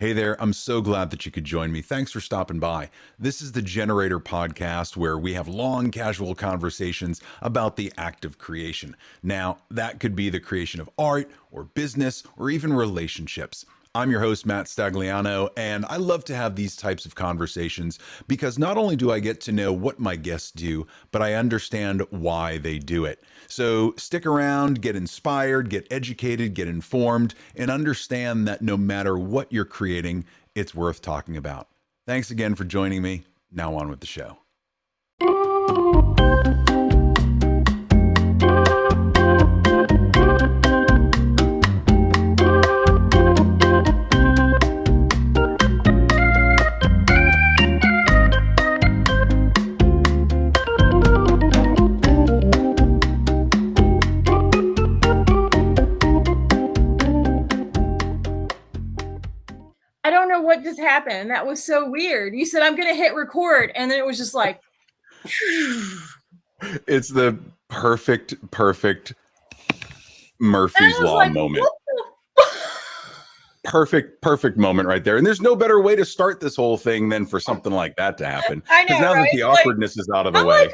Hey there, I'm so glad that you could join me. Thanks for stopping by. This is the Generator Podcast, where we have long, casual conversations about the act of creation. Now, that could be the creation of art or business or even relationships. I'm your host, Matt Stagliano, and I love to have these types of conversations because not only do I get to know what my guests do, but I understand why they do it. So stick around, get inspired, get educated, get informed, and understand that no matter what you're creating, it's worth talking about. Thanks again for joining me. Now on with the show. I don't know what just happened. That was so weird. You said, I'm going to hit record. And then it was just like. It's the perfect Murphy's Law moment. Perfect moment right there. And there's no better way to start this whole thing than for something like that to happen. I know, now right? that the awkwardness is out of the way.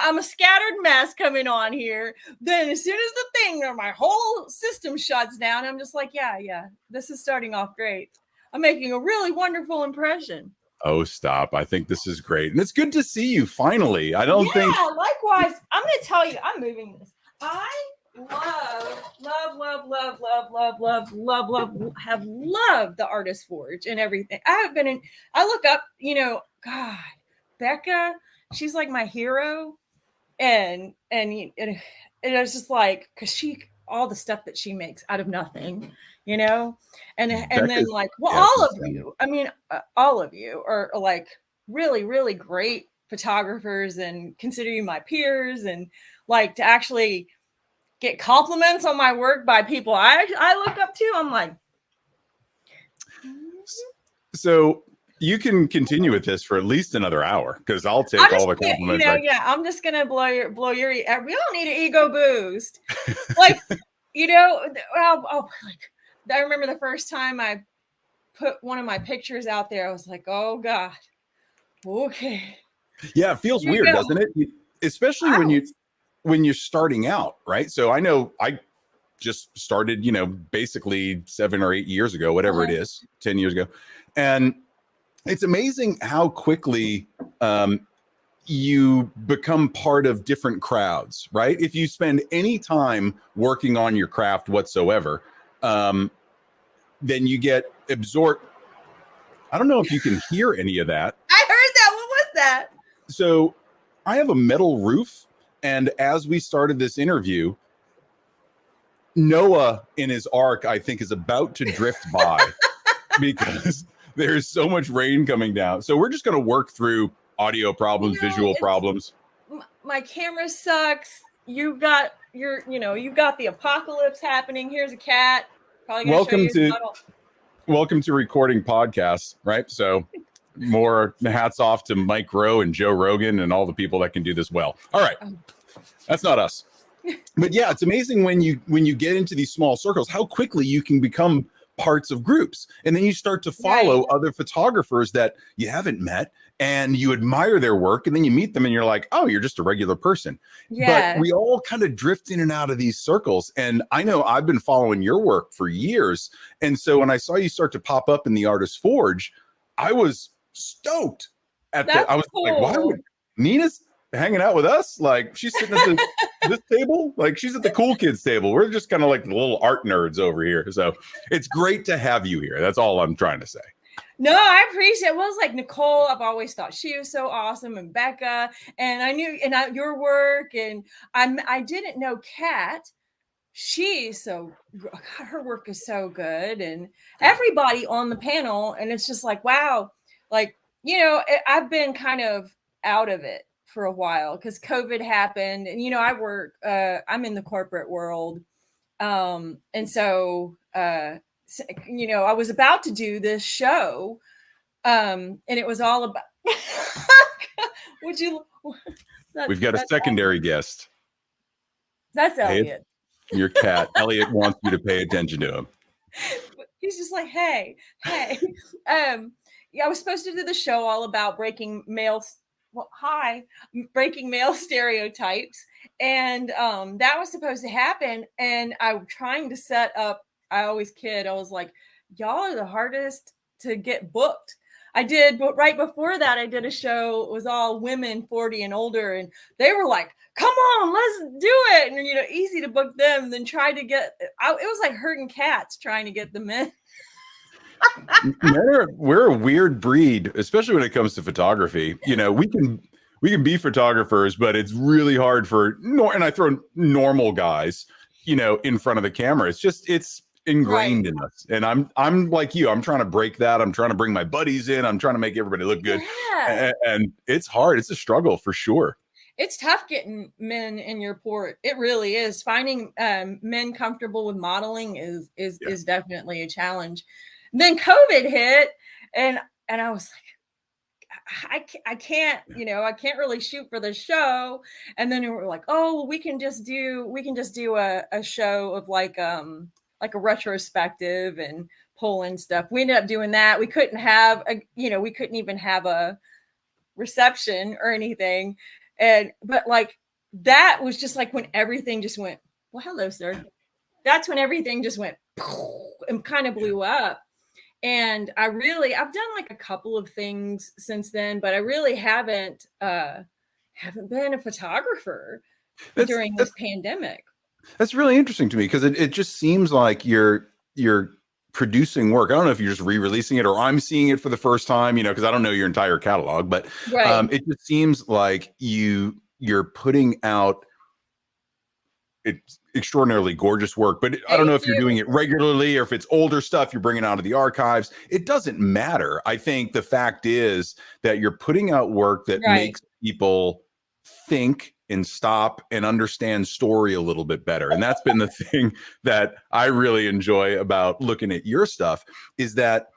I'm a scattered mess coming on here. Then as soon as the thing, my whole system shuts down. I'm just like, yeah, this is starting off great. I'm making a really wonderful impression. Oh, stop. I think this is great. And it's good to see you finally. I don't think. Yeah, likewise. I'm going to tell you, I'm moving this. I have loved the Artist Forge and everything. I look up, God, Becca, she's like my hero. And it's just like, because all the stuff that she makes out of nothing, and then like, well, all of you are like really, really great photographers and consider you my peers, and like to actually get compliments on my work by people I look up to. I'm like, so you can continue with this for at least another hour because I'll take all the compliments. I'm just gonna blow your. We don't need an ego boost, like I remember the first time I put one of my pictures out there. I was like, oh God, okay. Yeah, it feels weird, doesn't it? Especially when you're starting out, right? So I know I just started, basically 7 or 8 years ago, whatever it is, 10 years ago. And it's amazing how quickly you become part of different crowds, right? If you spend any time working on your craft whatsoever, then you get absorbed. I don't know if you can hear any of that. I heard that. What was that? So I have a metal roof. And as we started this interview, Noah in his ark, I think, is about to drift by because there's so much rain coming down. So we're just going to work through audio problems, visual problems. My camera sucks. You got the apocalypse happening. Here's a cat. Probably Welcome to recording podcasts, right? So more hats off to Mike Rowe and Joe Rogan and all the people that can do this well. All right. That's not us. But yeah, it's amazing when you get into these small circles, how quickly you can become parts of groups. And then you start to follow other photographers that you haven't met and you admire their work. And then you meet them and you're like, oh, you're just a regular person. Yeah. But we all kind of drift in and out of these circles. And I know I've been following your work for years. And so when I saw you start to pop up in the Artist Forge, I was stoked I was cool. Like, why would Nina's hanging out with us? Like, she's sitting at this table, like she's at the cool kids table. We're just kind of like the little art nerds over here. So it's great to have you here. That's all I'm trying to say. No, I appreciate it. Well, it's like Nicole, I've always thought she was so awesome, and Becca, and I knew your work, and I didn't know Kat. She's her work is so good, and everybody on the panel, and it's just like, wow, like, I've been kind of out of it for a while because COVID happened, and I work, I'm in the corporate world, and so I was about to do this show, and it was all about. We've got a secondary guest. That's Elliot. Your cat. Elliot wants you to pay attention to him. He's just like, hey. Yeah, I was supposed to do the show all about breaking male stereotypes. And that was supposed to happen. And I'm trying to set up, I always kid, I was like, y'all are the hardest to get booked. But right before that, I did a show. It was all women 40 and older, and they were like, "Come on, let's do it!" And easy to book them. Then try to get. It was like herding cats trying to get the men. We're a weird breed, especially when it comes to photography. We can be photographers, but it's really hard and I throw normal guys, in front of the camera. It's ingrained in us. And I'm like you. I'm trying to break that. I'm trying to bring my buddies in. I'm trying to make everybody look good. Yeah. And it's hard. It's a struggle for sure. It's tough getting men in your port. It really is. Finding men comfortable with modeling is definitely a challenge. Then COVID hit, and I was like, I can't really shoot for the show. And then we were like, oh, well, we can just do a show of like a retrospective and pull in stuff. We ended up doing that. We couldn't even have a reception or anything. But like that was just like when everything just went, well, hello, sir. That's when everything just went and kind of blew up. And I've done like a couple of things since then, but I really haven't been a photographer during this pandemic. That's really interesting to me because it just seems like you're producing work. I don't know if you're just re-releasing it or I'm seeing it for the first time, because I don't know your entire catalog, but it just seems like you're putting out it's extraordinarily gorgeous work, but I don't know if you're doing it regularly or if it's older stuff you're bringing out of the archives. It doesn't matter. I think the fact is that you're putting out work that makes people think and stop and understand story a little bit better. And that's been the thing that I really enjoy about looking at your stuff is that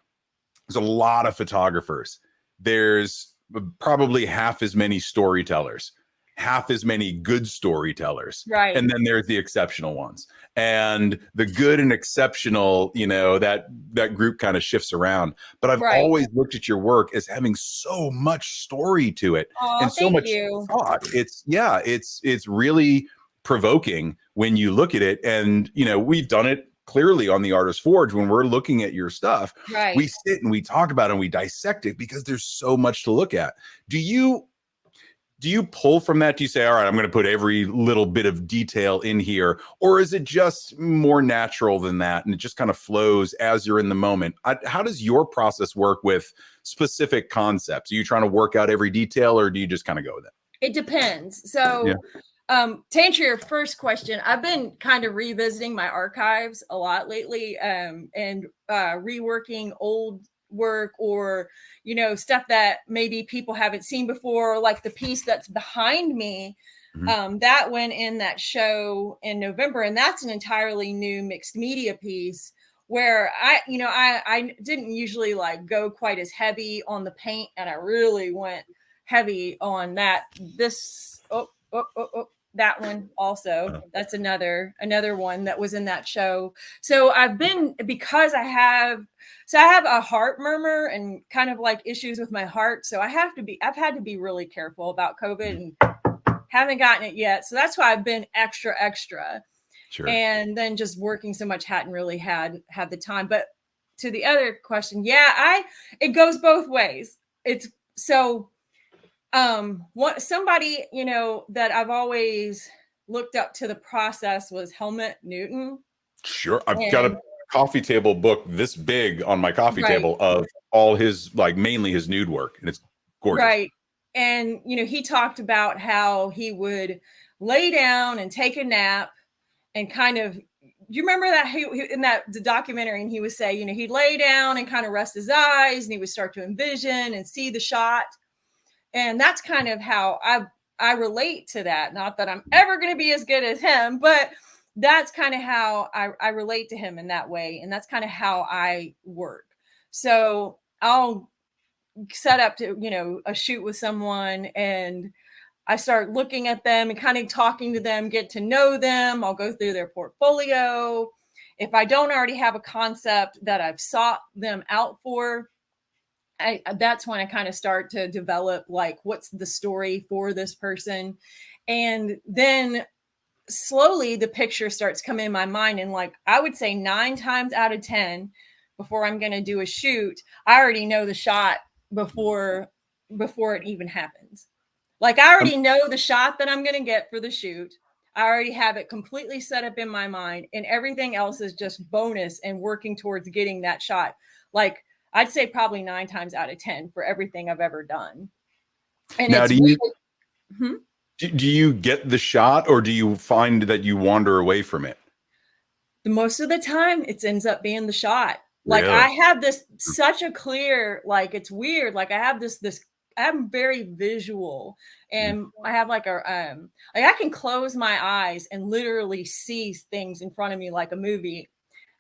there's a lot of photographers. There's probably half as many storytellers, half as many good storytellers. Right. And then there's the exceptional ones. And the good and exceptional, that group kind of shifts around. But I've always looked at your work as having so much story to it and so much thought. It's really provoking when you look at it. And, we've done it clearly on the Artist Forge when we're looking at your stuff. Right. We sit and we talk about it and we dissect it because there's so much to look at. Do you pull from that? Do you say, all right, I'm going to put every little bit of detail in here? Or is it just more natural than that? And it just kind of flows as you're in the moment. How does your process work with specific concepts? Are you trying to work out every detail or do you just kind of go with it? It depends. So to answer your first question, I've been kind of revisiting my archives a lot lately and reworking old work or stuff that maybe people haven't seen before, like the piece that's behind me. That went in that show in November, and that's an entirely new mixed media piece where I didn't usually like go quite as heavy on the paint, and I really went heavy on that. That one also. That's another one that was in that show. So I've had a heart murmur and kind of like issues with my heart. So I've had to be really careful about COVID and haven't gotten it yet. So that's why I've been extra. Sure. And then just working so much, hadn't really had the time. But to the other question, it goes both ways. It's so somebody, that I've always looked up to the process was Helmut Newton. Sure. I've got a coffee table book this big on my coffee table of all his, mainly his nude work. And it's gorgeous. Right. And, he talked about how he would lay down and take a nap and kind of, you remember that in the documentary, and he would say, he'd lay down and kind of rest his eyes and he would start to envision and see the shot. And that's kind of how I relate to that. Not that I'm ever going to be as good as him, but that's kind of how I relate to him in that way. And that's kind of how I work. So I'll set up to, a shoot with someone and I start looking at them and kind of talking to them, get to know them. I'll go through their portfolio if I don't already have a concept that I've sought them out for, that's when I kind of start to develop like, what's the story for this person? And then slowly the picture starts coming in my mind. And like, I would say 9 times out of 10, before I'm going to do a shoot, I already know the shot before it even happens. Like, I already know the shot that I'm going to get for the shoot. I already have it completely set up in my mind, and everything else is just bonus and working towards getting that shot. Like, I'd say probably 9 times out of 10 for everything I've ever done. And now, it's do you get the shot, or do you find that you wander away from it? Most of the time it ends up being the shot. Like, Really? I have this such a clear, like, it's weird. Like, I have this I'm very visual, and I have like a like, I can close my eyes and literally see things in front of me like a movie,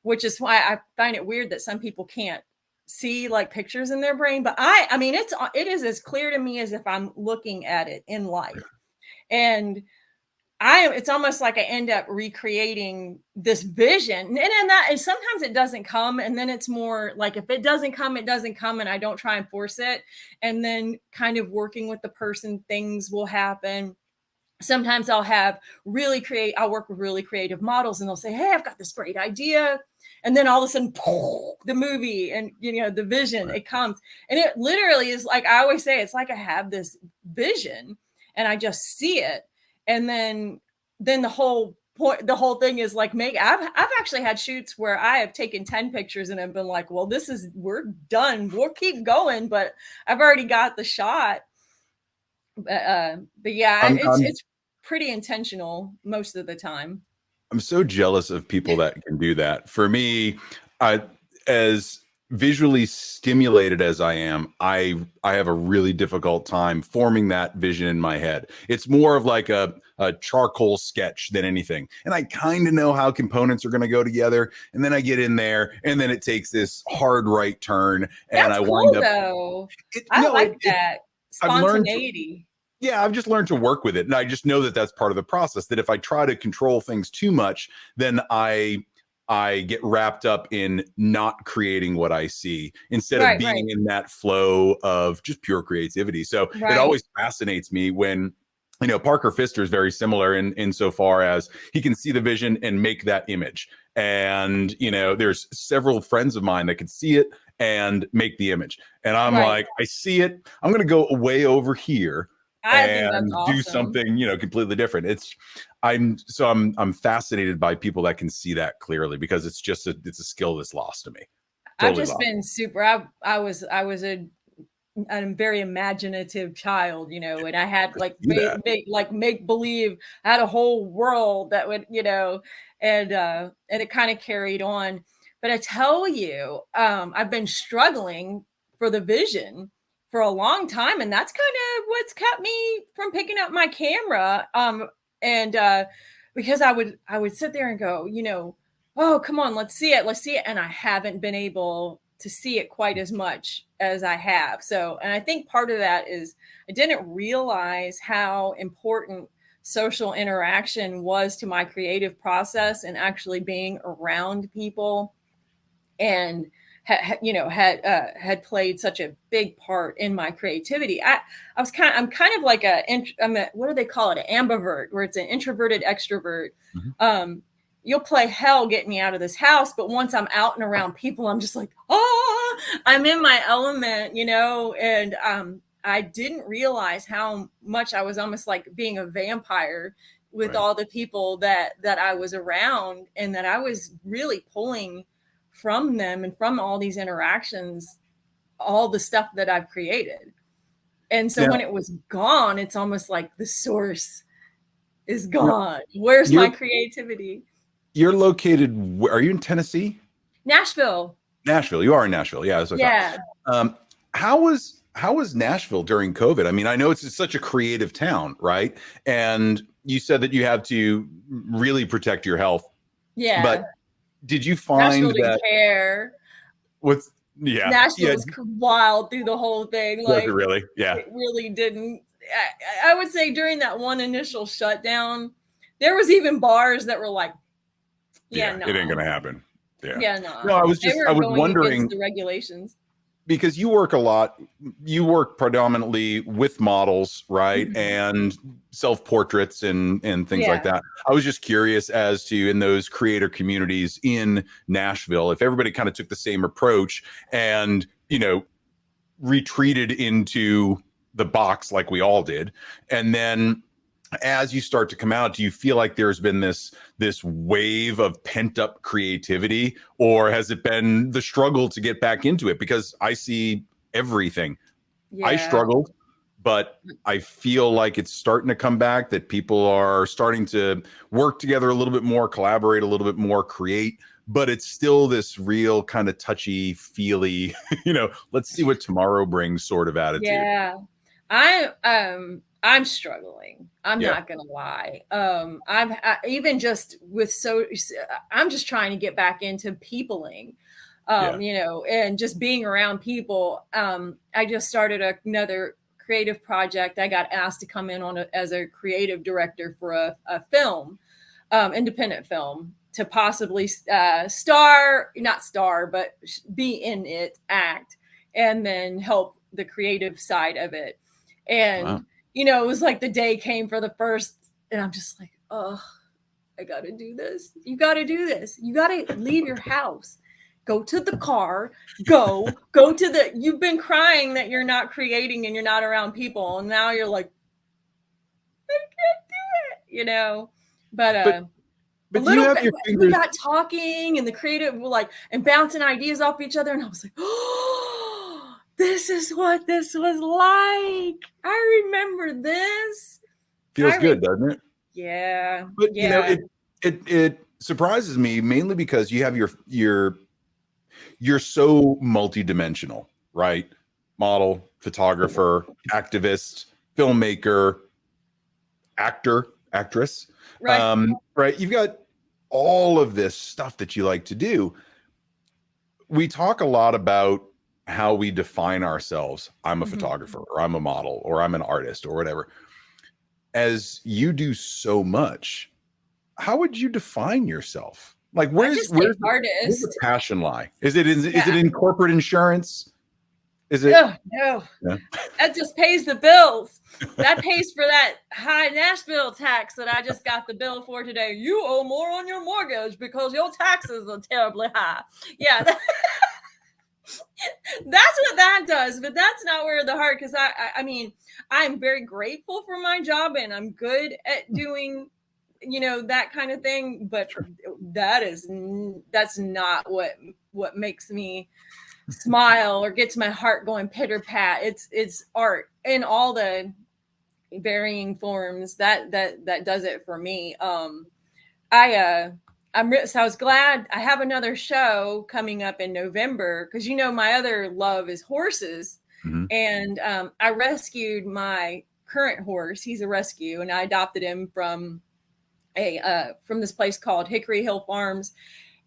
which is why I find it weird that some people can't see like pictures in their brain. But I mean, it is as clear to me as if I'm looking at it in life. And it's almost like I end up recreating this vision. And sometimes it doesn't come. And then it's more like, if it doesn't come, it doesn't come. And I don't try and force it. And then kind of working with the person, things will happen. Sometimes I'll work with really creative models, and they'll say, hey, I've got this great idea. And then all of a sudden, the movie and, the vision, it comes. And it literally is like, I always say, it's like I have this vision and I just see it. And then the whole thing is like, I've actually had shoots where I have taken 10 pictures and I've been like, well, we're done. We'll keep going, but I've already got the shot. But yeah, it's pretty intentional most of the time. I'm so jealous of people that can do that. For me, as visually stimulated as I am, I have a really difficult time forming that vision in my head. It's more of like a charcoal sketch than anything. And I kind of know how components are going to go together. And then I get in there, and then it takes this hard right turn. And That's I cool, wind up. Though. I like that. Spontaneity. I've just learned to work with it. And I just know that that's part of the process, that if I try to control things too much, then I get wrapped up in not creating what I see instead of being in that flow of just pure creativity. So it always fascinates me when, Parker Pfister is very similar in so far as he can see the vision and make that image. And, there's several friends of mine that can see it and make the image. And I'm like, I see it. I'm going to go way over here and do something, completely different. I'm fascinated by people that can see that clearly, because it's a skill that's lost to me. Totally I've just been super. I was a very imaginative child, and I had like make believe. I had a whole world that would, and it kind of carried on. But I tell you, I've been struggling for the vision for a long time, and that's kind of what's kept me from picking up my camera. Because I would sit there and go, oh, come on, let's see it. And I haven't been able to see it quite as much as I have. So, and I think part of that is I didn't realize how important social interaction was to my creative process, and actually being around people and had played such a big part in my creativity. I'm kind of like what do they call it? An ambivert, where it's an introverted extrovert. Mm-hmm. You'll play hell getting me out of this house, but once I'm out and around people, I'm just like, I'm in my element, and I didn't realize how much I was almost like being a vampire with all the people that I was around, and that I was really pulling from them and from all these interactions, all the stuff that I've created. And so when it was gone, it's almost like the source is gone. Where's my creativity? You're located, are you in Tennessee? Nashville. You are in Nashville. Yeah. That's what I thought. How was Nashville during COVID? I mean, I know it's such a creative town, right? And you said that you have to really protect your health. Yeah. But did you find Nashville didn't care? Nashville was wild through the whole thing. Like, was it really? Yeah. It really didn't. I would say during that one initial shutdown, there was even bars that were like, Yeah, it ain't no. gonna happen. Yeah. Yeah, no. No, I was They were going wondering against the regulations. because you work a lot, you work predominantly with models, right? Mhm. And self-portraits and things like Yeah. that. I was just curious as to in those creator communities in Nashville, if everybody kind of took the same approach and, you know, retreated into the box like we all did. And then as you start to come out, do you feel like there's been this wave of pent up creativity, or has it been the struggle to get back into it? Because I see everything. I Yeah. struggled, but I feel like it's starting to come back, that people are starting to work together a little bit more, collaborate a little bit more, create, but it's still this real kind of touchy feely, you know, let's see what tomorrow brings sort of attitude. Yeah. I'm struggling. I'm Yeah. not gonna lie. Even just with I'm just trying to get back into peopling. Yeah. You know, and just being around people. I just started another creative project. I got asked to come in as a creative director for a film, independent film, to possibly not star, but be in it, act, and then help the creative side of it. And, Wow. you know, it was like the day came for the first, and I'm just like, oh, I got to do this. You got to do this. You got to leave your house. Go to the car, go to you've been crying that you're not creating and you're not around people. And now you're like, I can't do it, you know? But, But a you little have bit, your we fingers. got talking and the creative were like, and bouncing ideas off each other. And I was like, oh, this is what this was like. I remember this. Feels good, doesn't it? Yeah. But you know, Yeah. it surprises me mainly because you have you're so multidimensional, right? Model, photographer, activist, filmmaker, actor, actress. Right. Right. You've got all of this stuff that you like to do. We talk a lot about how we define ourselves. I'm a Mhm. photographer, or I'm a model, or I'm an artist, or whatever. As you do so much, how would you define yourself? Like, I just say where's the artist. passion lie? Is it Yeah. in corporate insurance? Is it? Oh, no. Yeah. That just pays the bills. That pays for that high Nashville tax that I just got the bill for today. You owe more on your mortgage because your taxes are terribly high. Yeah, that's what that does, but that's not where the heart. Because I mean, I'm very grateful for my job and I'm good at doing, you know, that kind of thing. But Sure. that's not what makes me smile or gets my heart going pitter pat. It's art in all the varying forms that does it for me. I so I was glad I have another show coming up in November because, you know, my other love is horses. Mhm. And I rescued my current horse. He's a rescue, and I adopted him from from this place called Hickory Hill Farms.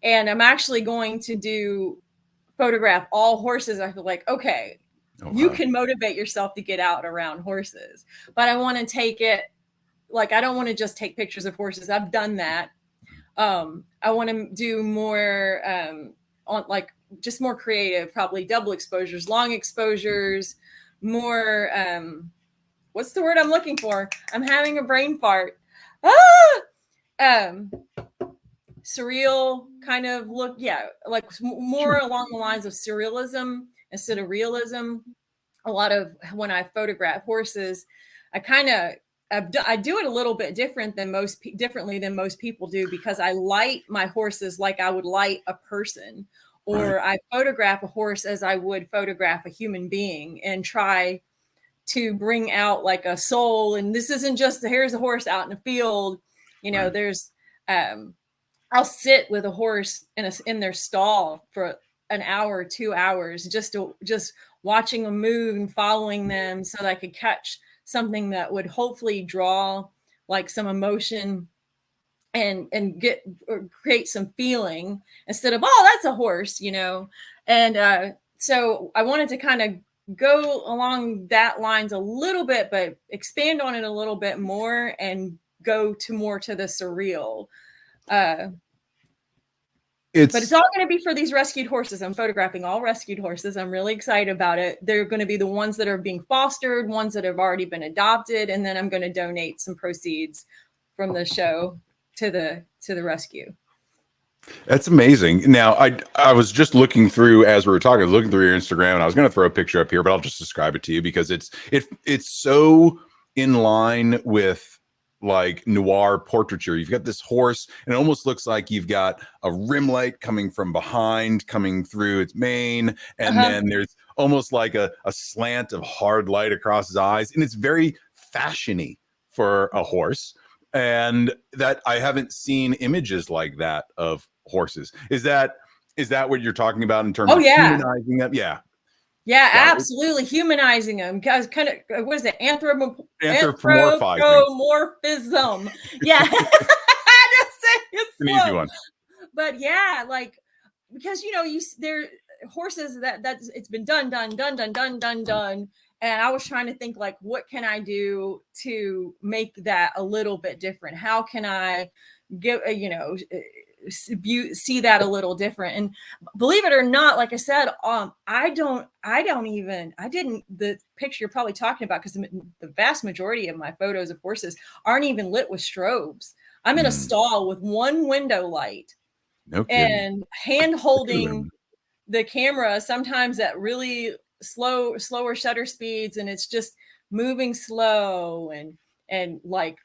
And I'm actually going to photograph all horses. I feel like, okay, Oh you wow. can motivate yourself to get out around horses, but I want to take it like, I don't want to just take pictures of horses. I've done that. I want to do more on like just more creative, probably double exposures, long exposures, more what's the word I'm looking for? I'm having a brain fart. Ah! Um surreal kind of look, yeah, like more Sure. along the lines of surrealism instead of realism. A lot of when I photograph horses, I kind of I do it a little bit differently than most people do, because I light my horses like I would light a person, Right. or I photograph a horse as I would photograph a human being, and try to bring out like a soul. And this isn't just here's a horse out in the field, you know. Right. There's I'll sit with a horse in their stall for an hour, 2 hours, just watching them move and following them, so that I could catch something that would hopefully draw like some emotion and get or create some feeling, instead of, oh, that's a horse, you know. And so I wanted to kind of go along that lines a little bit, but expand on it a little bit more and go to more to the surreal. Uh, But it's all going to be for these rescued horses. I'm photographing all rescued horses. I'm really excited about it. They're going to be the ones that are being fostered, ones that have already been adopted, and then I'm going to donate some proceeds from the show to the rescue. That's amazing. Now, I was just looking through as we were talking, looking through your Instagram, and I was going to throw a picture up here, but I'll just describe it to you because it's so in line with like noir portraiture. You've got this horse, and it almost looks like you've got a rim light coming from behind, coming through its mane, and then there's almost like a slant of hard light across his eyes, and it's very fashiony for a horse. And that I haven't seen images like that of horses. Is that what you're talking about in terms of humanizing them? Yeah. Yeah, absolutely. Humanizing them. Guys, kind of, what is it? Anthropomorphizing. Yeah. I just say it's an easy one. But yeah, like, because, they're horses that's it's been done. And I was trying to think, like, what can I do to make that a little bit different? How can I get, see that a little different? And believe it or not, like I said, the picture you're probably talking about, because the vast majority of my photos of horses aren't even lit with strobes. I'm in a stall with one window light and hand holding the camera, sometimes at really slower shutter speeds, and it's just moving slow and like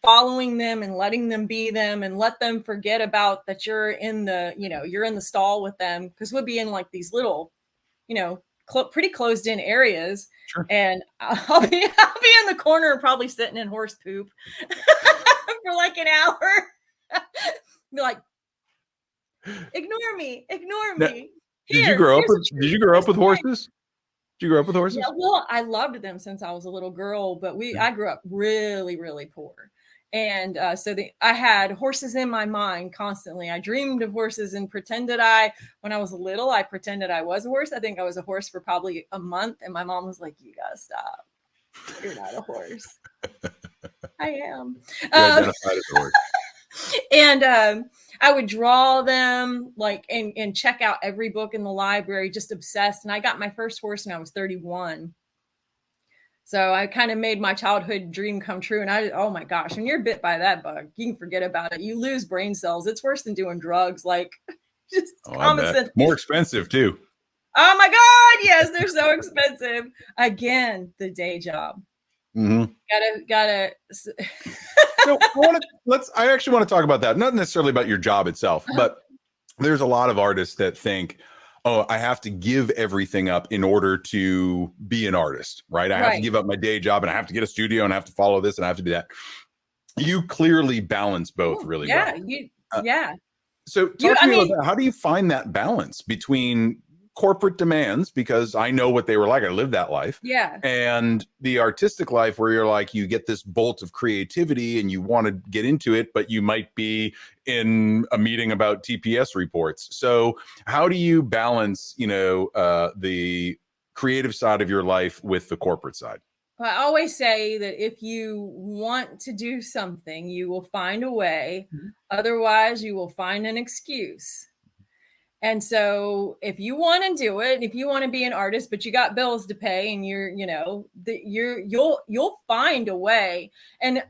following them and letting them be them, and let them forget about that you're in the stall with them, because we'll be in like these little pretty closed in areas. Sure. And I'll be in the corner and probably sitting in horse poop for like an hour. Be like, ignore me. Now, did you grow up with horses? Did you grow up with horses? Yeah, well, I loved them since I was a little girl, but I grew up really, really poor. And so I had horses in my mind constantly. I dreamed of horses and when I was little, I pretended I was a horse. I think I was a horse for probably a month. And my mom was like, you gotta stop. You're not a horse. I am. You identified as a horse. And I would draw them and check out every book in the library, just obsessed. And I got my first horse when I was 31. So I kind of made my childhood dream come true. And oh my gosh, when you're bit by that bug, you can forget about it. You lose brain cells. It's worse than doing drugs. Like, just common sense. More expensive too. Oh my God. Yes, they're so expensive. Again, the day job. Gotta. So I actually want to talk about that. Not necessarily about your job itself, but there's a lot of artists that think, oh, I have to give everything up in order to be an artist, right? I have to give up my day job, and I have to get a studio, and I have to follow this, and I have to do that. You clearly balance both really well. Yeah. So talk to me about that. How do you find that balance between corporate demands, because I know what they were like, I lived that life, and the artistic life where you're like, you get this bolt of creativity and you want to get into it, but you might be in a meeting about TPS reports? So how do you balance the creative side of your life with the corporate side? I always say that if you want to do something, you will find a way. Otherwise, you will find an excuse. And so if you want to do it, if you want to be an artist, but you got bills to pay, and you'll find a way. And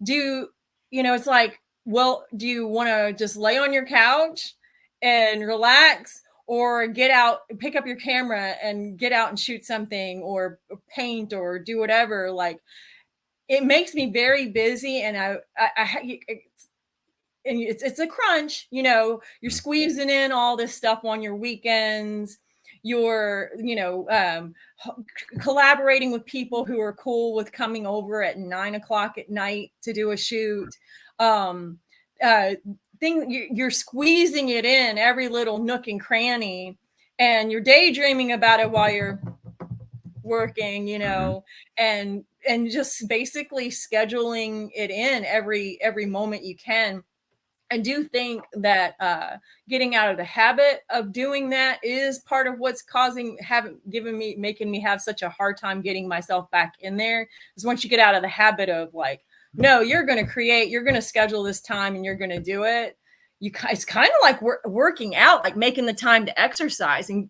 it's like, well, do you want to just lay on your couch and relax, or get out, pick up your camera and get out and shoot something, or paint, or do whatever? Like, it makes me very busy, and and it's a crunch, you're squeezing in all this stuff on your weekends. You're, collaborating with people who are cool with coming over at 9:00 at night to do a shoot. You're squeezing it in every little nook and cranny, and you're daydreaming about it while you're working, and just basically scheduling it in every moment you can. I do think that getting out of the habit of doing that is part of what's making me have such a hard time getting myself back in there. Is once you get out of the habit of like, no, you're going to create, you're going to schedule this time, and you're going to do it, it's kind of like working out, like making the time to exercise. And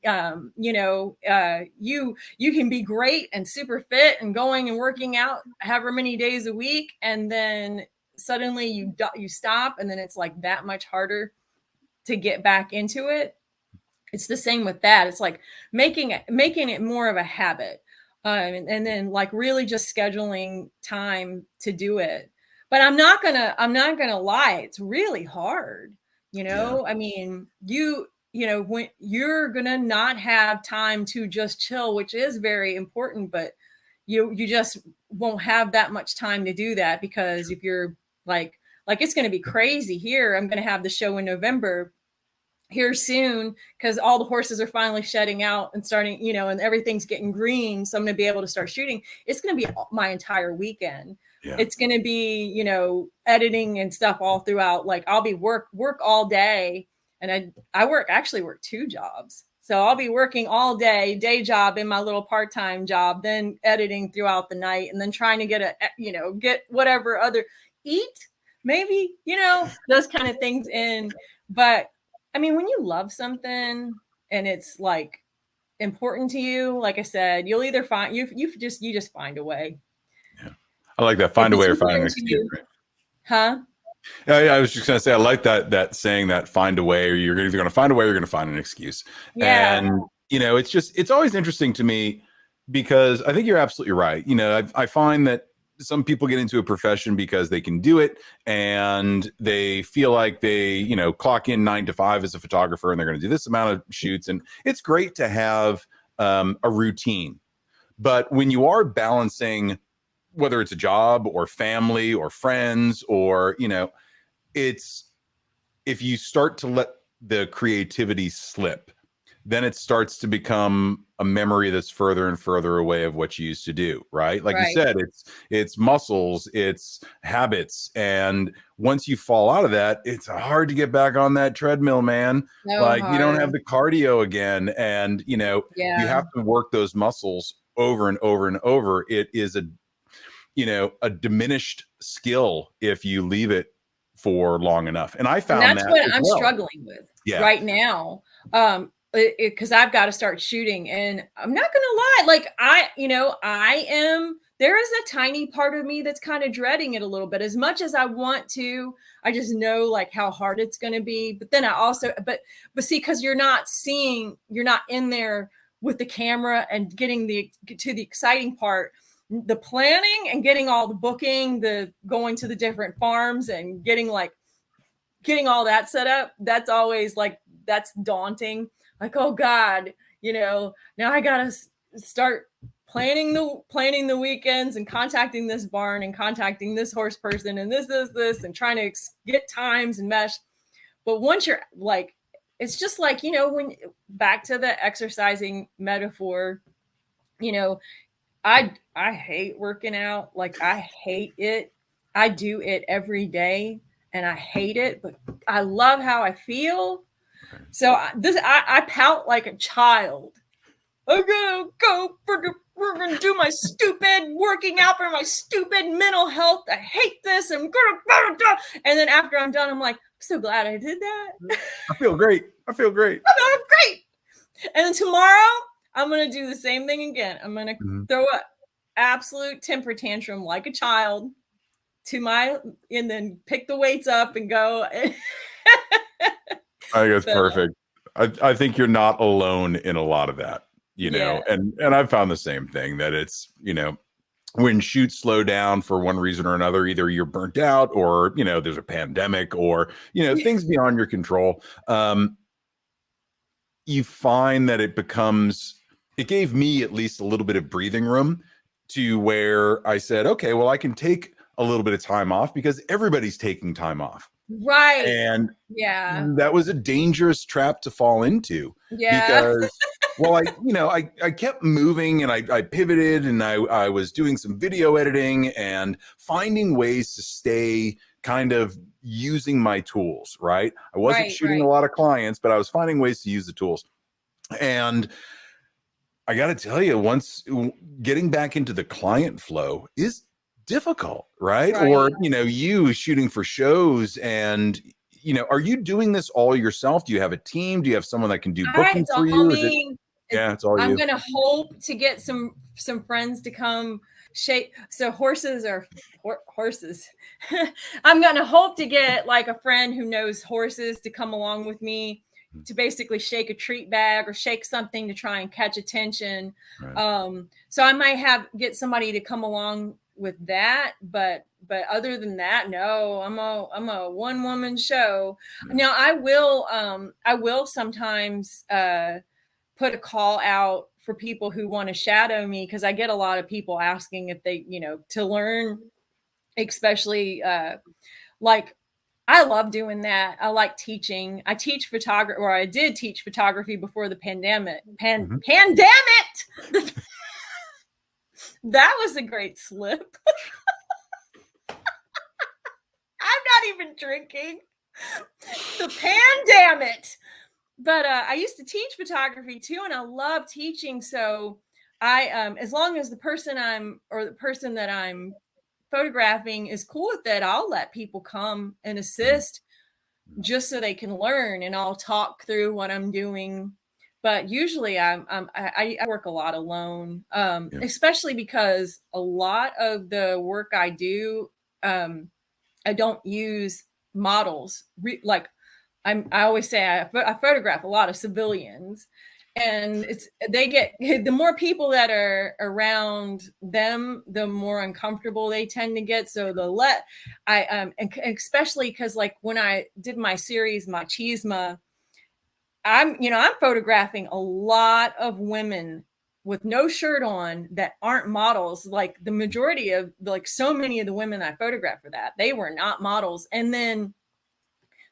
you can be great and super fit and going and working out however many days a week, and then suddenly you stop, and then it's like that much harder to get back into it. It's the same with that. It's like making it more of a habit, and then like really just scheduling time to do it. But I'm not gonna lie, it's really hard. I mean, when you're gonna not have time to just chill, which is very important, but you just won't have that much time to do that, because if you're like it's gonna be crazy here. I'm gonna have the show in November here soon, because all the horses are finally shedding out and starting, and everything's getting green. So I'm going to be able to start shooting. It's going to be my entire weekend. Yeah. It's going to be, editing and stuff all throughout. Like I'll be work all day. And I actually work 2 jobs. So I'll be working all day job in my little part-time job, then editing throughout the night, and then trying to get get whatever other eat, maybe, those kind of things in. But I mean, when you love something and it's like important to you, like I said, you'll either find you just find a way. Yeah, I like that. Find a way or find an excuse. Right? Huh? Yeah, I was just gonna say I like that saying, that find a way, or you're either gonna find a way or you're gonna find an excuse. Yeah. And it's always interesting to me, because I think you're absolutely right. I find that some people get into a profession because they can do it, and they feel like they, clock in 9 to 5 as a photographer, and they're going to do this amount of shoots. And it's great to have a routine. But when you are balancing, whether it's a job or family or friends, or, it's, if you start to let the creativity slip, then it starts to become a memory that's further and further away of what you used to do, right? Like you said, it's muscles, it's habits. And once you fall out of that, it's hard to get back on that treadmill, man. You don't have the cardio again. And, you have to work those muscles over and over and over. It is a diminished skill if you leave it for long enough. And I found that's what I'm struggling with right now. Because I've got to start shooting, and I'm not gonna lie, like there is a tiny part of me that's kind of dreading it a little bit. As much as I want to, I just know like how hard it's going to be. But then I also, but see, because you're not in there with the camera and getting to the exciting part, the planning and getting all the booking, the going to the different farms and getting all that set up. That's always that's daunting. Like, oh God, now I gotta start planning the weekends and contacting this barn and contacting this horse person and this and trying to get times and mesh. But once you're it's just when back to the exercising metaphor, I hate working out. Like I hate it. I do it every day and I hate it, but I love how I feel. So I pout like a child. I'm gonna we're gonna do my stupid working out for my stupid mental health. I hate this. I'm gonna, and then after I'm done, I'm like, I'm so glad I did that. I feel great. I'm great. And then tomorrow, I'm gonna do the same thing again. I'm gonna throw an absolute temper tantrum like a child and then pick the weights up and go. I think it's perfect. I think you're not alone in a lot of that, and I've found the same thing, that it's, when shoots slow down for one reason or another, either you're burnt out or, there's a pandemic or, things beyond your control. You find that it gave me at least a little bit of breathing room to where I said, okay, well, I can take a little bit of time off because everybody's taking time off. Right. And that was a dangerous trap to fall into. Because, well, I kept moving and I pivoted and I was doing some video editing and finding ways to stay kind of using my tools, right? I wasn't shooting a lot of clients, but I was finding ways to use the tools. And I got to tell you, once getting back into the client flow is difficult, right? Or, you shooting for shows and, are you doing this all yourself? Do you have a team? Do you have someone that can do booking It's for all you? me. It's all I'm you. gonna hope to get some friends to come shape. So horses are horses. I'm gonna hope to get like a friend who knows horses to come along with me to basically shake a treat bag or shake something to try and catch attention. Right. So I might get somebody to come along with that, but other than that, no, I'm a one woman show. Yeah. Now I will sometimes put a call out for people who want to shadow me, because I get a lot of people asking if they, to learn, especially like I love doing that. I like teaching. I teach photography, or I did teach photography before the pandemic. Pandemic. That was a great slip. I'm not even drinking. The pandemic. But I used to teach photography too, and I love teaching. So I, as long as the person that I'm photographing is cool with it, I'll let people come and assist just so they can learn, and I'll talk through what I'm doing. But usually I work a lot alone, especially because a lot of the work I do, I don't use models. I always say I photograph a lot of civilians, and the more people that are around them, the more uncomfortable they tend to get. So and especially because like when I did my series Machisma, I'm photographing a lot of women with no shirt on that aren't models. Like the majority of, like, so many of the women I photographed for that, they were not models. And then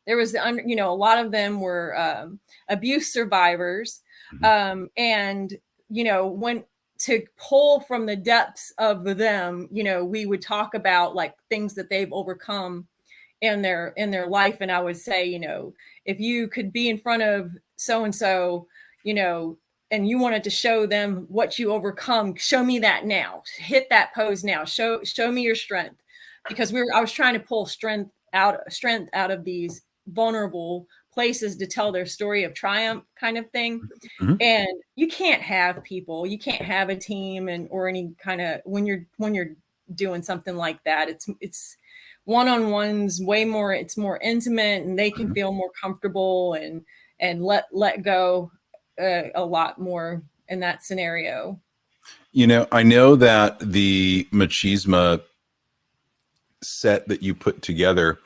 there was a lot of them were abuse survivors, and when to pull from the depths of them, we would talk about like things that they've overcome in their life. And I would say, if you could be in front of so and so, and you wanted to show them what you overcome, show me that now. Hit that pose now. Show me your strength, because I was trying to pull strength out of these vulnerable places to tell their story of triumph, kind of thing. And you can't have a team or any kind of, when you're doing something like that, it's one-on-ones, way more, it's more intimate, and they can feel more comfortable and let go a lot more in that scenario. I know that the Machisma set that you put together,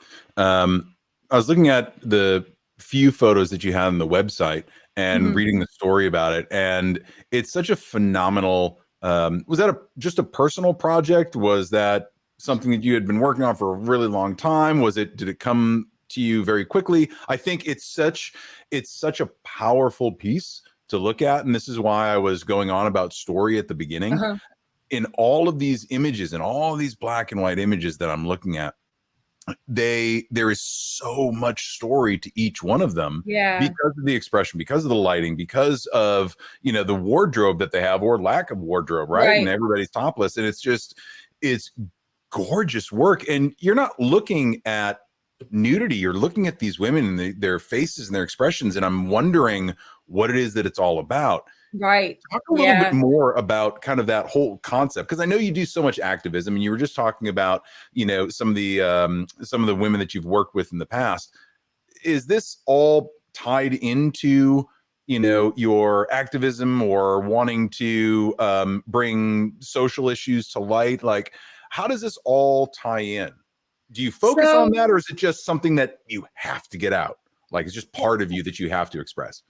I was looking at the few photos that you had on the website and reading the story about it, and it's such a phenomenal, was that just a personal project? Was that something that you had been working on for a really long time? Did it come to you very quickly? I think it's such a powerful piece to look at, and this is why I was going on about story at the beginning. In all of these images and all these black and white images that I'm looking at, there is so much story to each one of them, because of the expression, because of the lighting, because of the wardrobe that they have, or lack of wardrobe, right? And everybody's topless, and it's gorgeous work. And you're not looking at nudity, you're looking at these women and their faces and their expressions, and I'm wondering what it is that it's all about. Right. Talk a little bit more about kind of that whole concept, because I know you do so much activism, and you were just talking about, some of the women that you've worked with in the past. Is this all tied into, your activism or wanting to bring social issues to light? Like, how does this all tie in? Do you focus on that, or is it just something that you have to get out? Like, it's just part of you that you have to express?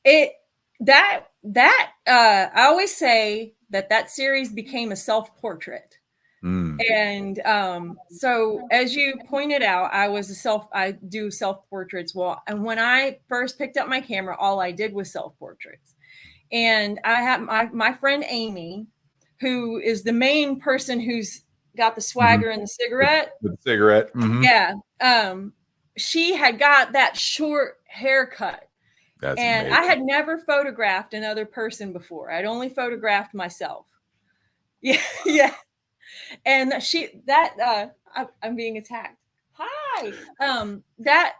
I always say that series became a self-portrait. And so, as you pointed out, I do self-portraits. Well, and when I first picked up my camera, all I did was self-portraits. And I have my friend Amy, who is the main person who's got the swagger and the cigarette. With the cigarette. Yeah. She had got that short haircut. That's and amazing. I had never photographed another person before. I'd only photographed myself. Yeah. And I'm being attacked. Hi. That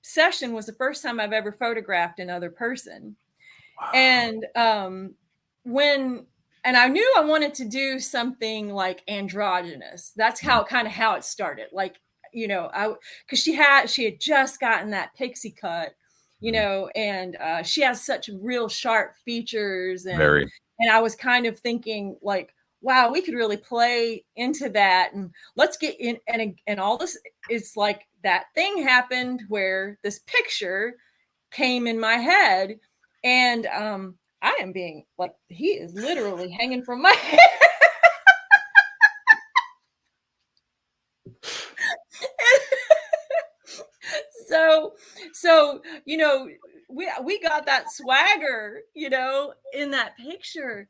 session was the first time I've ever photographed another person. Wow. And and I knew I wanted to do something like androgynous. That's how it started. Like, because she had just gotten that pixie cut, and she has such real sharp features, and I was kind of thinking like, wow, we could really play into that, and let's get in. And all this is like, that thing happened where this picture came in my head, and I am being like, he is literally hanging from my head. so we got that swagger, in that picture.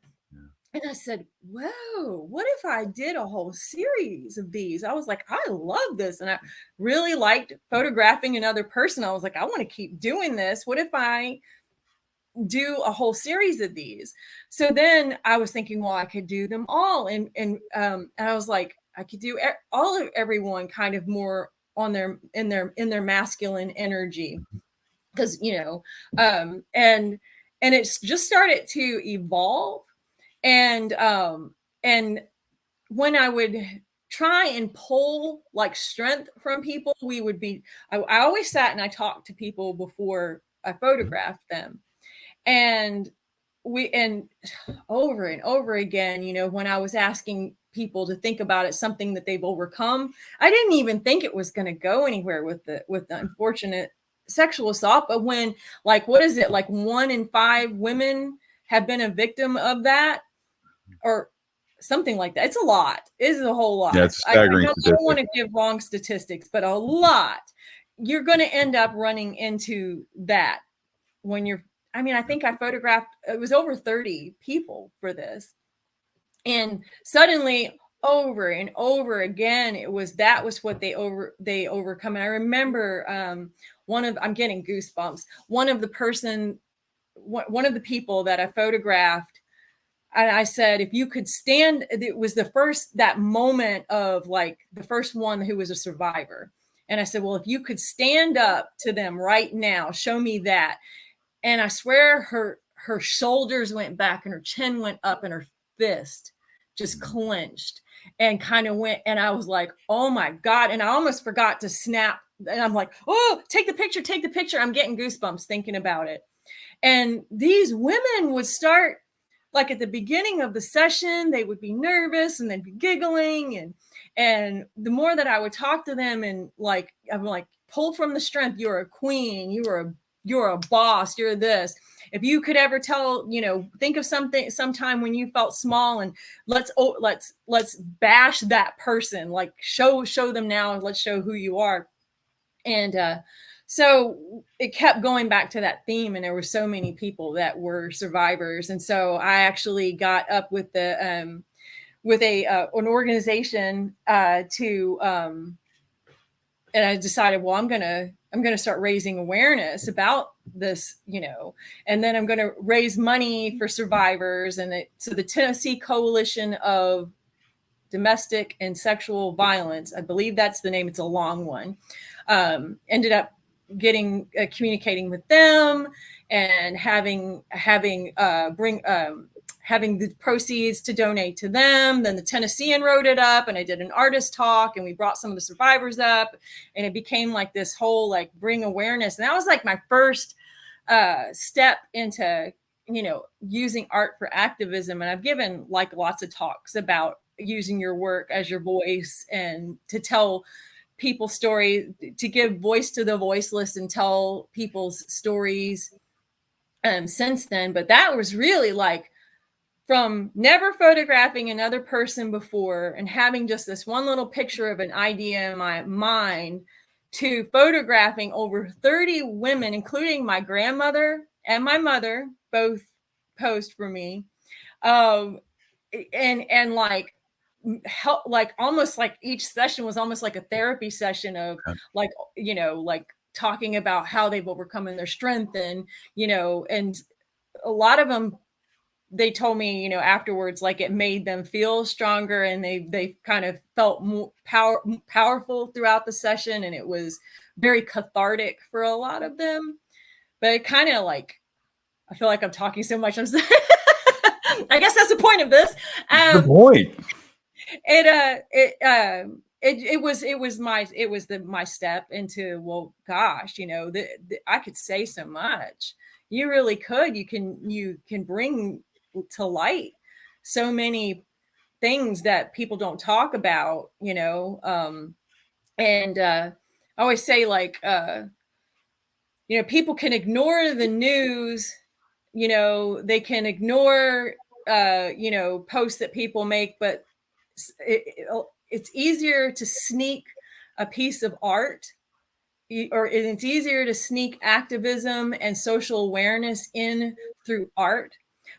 And I said, whoa, what if I did a whole series of these? I was like, I love this. And I really liked photographing another person. I was like, I want to keep doing this. What if I do a whole series of these? So then I was thinking, well, I could do them all. And I was like, I could do all of everyone kind of more on in their masculine energy. Because, and it's just started to evolve. And when I would try and pull like strength from people, I always sat and I talked to people before I photographed them. And over and over again, when I was asking people to think about it, something that they've overcome, I didn't even think it was going to go anywhere with the unfortunate sexual assault. But when, like, what is it, like 1 in 5 women have been a victim of that, or something like that. It's a lot. It is a whole lot. Yeah, it's staggering. I don't want to give wrong statistics, but a lot. You're going to end up running into that when you're, I think I photographed, it was over 30 people for this. And suddenly, over and over again, that was what they overcome. And I remember I'm getting goosebumps. One of the people that I photographed, and I said, if you could stand, it was that moment of like the first one who was a survivor. And I said, well, if you could stand up to them right now, show me that. And I swear her shoulders went back and her chin went up and her fist just clenched and kind of went. And I was like, oh my God. And I almost forgot to snap. And I'm like, oh, take the picture. I'm getting goosebumps thinking about it. And these women would start, like at the beginning of the session, they would be nervous and they'd be giggling. And the more that I would talk to them, and like, I'm like, pull from the strength. You're a queen. You're a boss. You're this. If you could ever think of sometime when you felt small, and let's bash that person. Like show them now. Let's show who you are. And so it kept going back to that theme, and there were so many people that were survivors. And so I actually got up with an organization and I decided, well, I'm gonna start raising awareness about this, and then I'm gonna raise money for survivors. And so the Tennessee Coalition of Domestic and Sexual Violence, I believe that's the name. It's a long one. Ended up communicating with them and having the proceeds to donate to them. Then the Tennessean wrote it up, and I did an artist talk, and we brought some of the survivors up, and it became like this whole like bring awareness. And that was like my first step into using art for activism. And I've given like lots of talks about using your work as your voice and to tell people's stories, to give voice to the voiceless and tell people's stories since then. But that was really like from never photographing another person before and having just this one little picture of an idea in my mind to photographing over 30 women, including my grandmother and my mother, both posed for me. And like help, like almost like each session was almost like a therapy session of like talking about how they've overcome their strength. And and a lot of them, they told me afterwards, like it made them feel stronger, and they kind of felt more powerful throughout the session. And it was very cathartic for a lot of them. But it kind of like, I feel like I'm talking so much. I guess that's the point of this. The point. It was my step into, well, gosh, you know, I could say so much. You really could. You can bring to light so many things that people don't talk about, you know. I always say, like, you know, people can ignore the news, you know, they can ignore, you know, posts that people make, but it's easier to sneak a piece of art, or it's easier to sneak activism and social awareness in through art,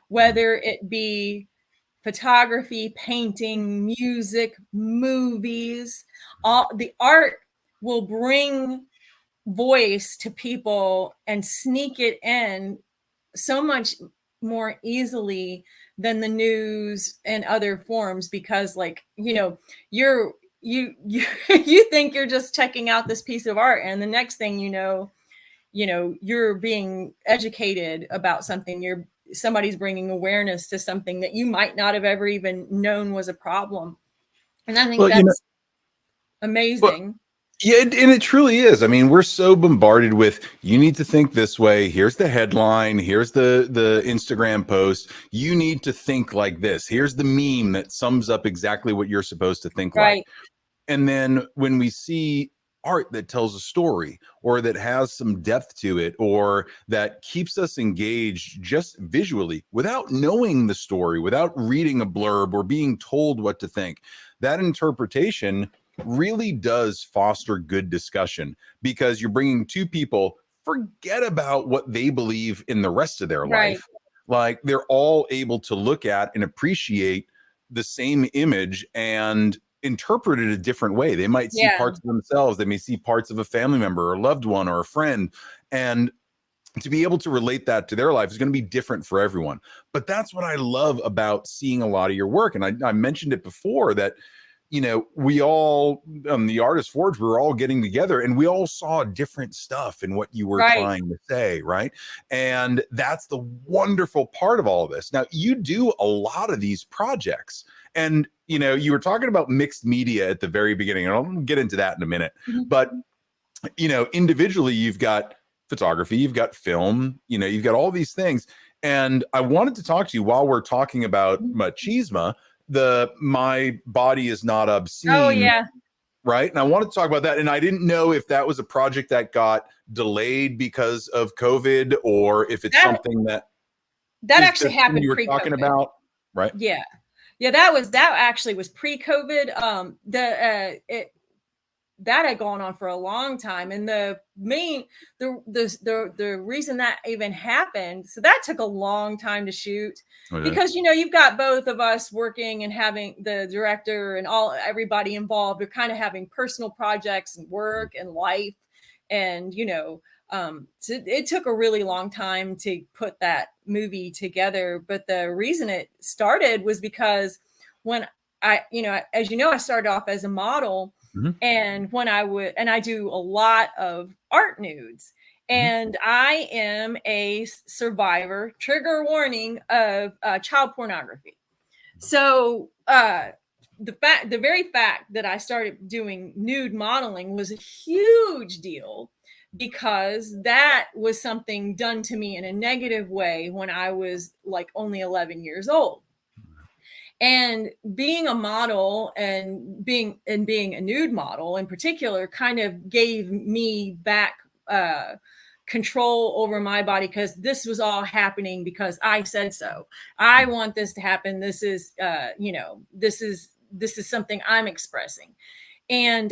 whether it be photography, painting, music, movies. All the art will bring voice to people and sneak it in so much more easily than the news and other forms, because, like, you know, you you think you're just checking out this piece of art, and the next thing you know, you're being educated about something. Somebody's bringing awareness to something that you might not have ever even known was a problem. And I think that's amazing. Yeah, and it truly is. I mean, we're so bombarded with, you need to think this way. Here's the headline. Here's the Instagram post. You need to think like this. Here's the meme that sums up exactly what you're supposed to think like. And then when we see art that tells a story, or that has some depth to it, or that keeps us engaged just visually without knowing the story, without reading a blurb or being told what to think, that interpretation really does foster good discussion, because you're bringing two people, forget about what they believe in the rest of their life. Like, they're all able to look at and appreciate the same image and interpret it a different way. They might see parts of themselves. They may see parts of a family member or a loved one or a friend. And to be able to relate that to their life is going to be different for everyone. But that's what I love about seeing a lot of your work. And I mentioned it before that, you know, we all on the Artist Forge, we were all getting together and we all saw different stuff in what you were trying to say, right? And that's the wonderful part of all of this. Now, you do a lot of these projects, and, you know, you were talking about mixed media at the very beginning, and I'll get into that in a minute. But, you know, individually, you've got photography, you've got film, you know, you've got all these things. And I wanted to talk to you while we're talking about Machisma, My Body Is Not Obscene. Oh, yeah. Right. And I wanted to talk about that. And I didn't know if that was a project that got delayed because of COVID, or if it's something that actually happened. You were talking about, right? Yeah. Yeah, that actually was pre-COVID. That had gone on for a long time, and the reason that even happened, so that took a long time to shoot, because, you know, you've got both of us working and having the director and everybody involved. We're kind of having personal projects and work and life, and, you know, so it took a really long time to put that movie together. But the reason it started was because when you know, as you know, I started off as a model. And when I do a lot of art nudes, and I am a survivor, trigger warning, of child pornography. So the very fact that I started doing nude modeling was a huge deal, because that was something done to me in a negative way when I was like only 11 years old. And being a model and being a nude model in particular kind of gave me back control over my body, because this was all happening because I said so. I want this to happen. This is, you know, this is something I'm expressing. And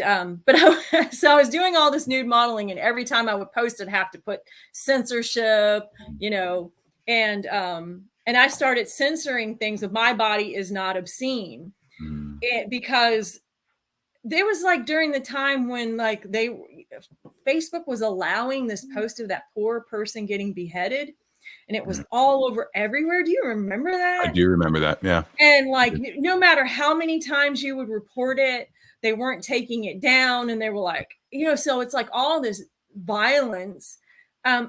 so I was doing all this nude modeling, and every time I would post, I'd have to put censorship, you know, and I started censoring things of My Body Is Not Obscene, because there was, like, during the time when, like, Facebook was allowing this post of that poor person getting beheaded, and it was all over everywhere. Do you remember that? I do remember that. Yeah. And, like, no matter how many times you would report it, they weren't taking it down, and they were like, so it's like all this violence. My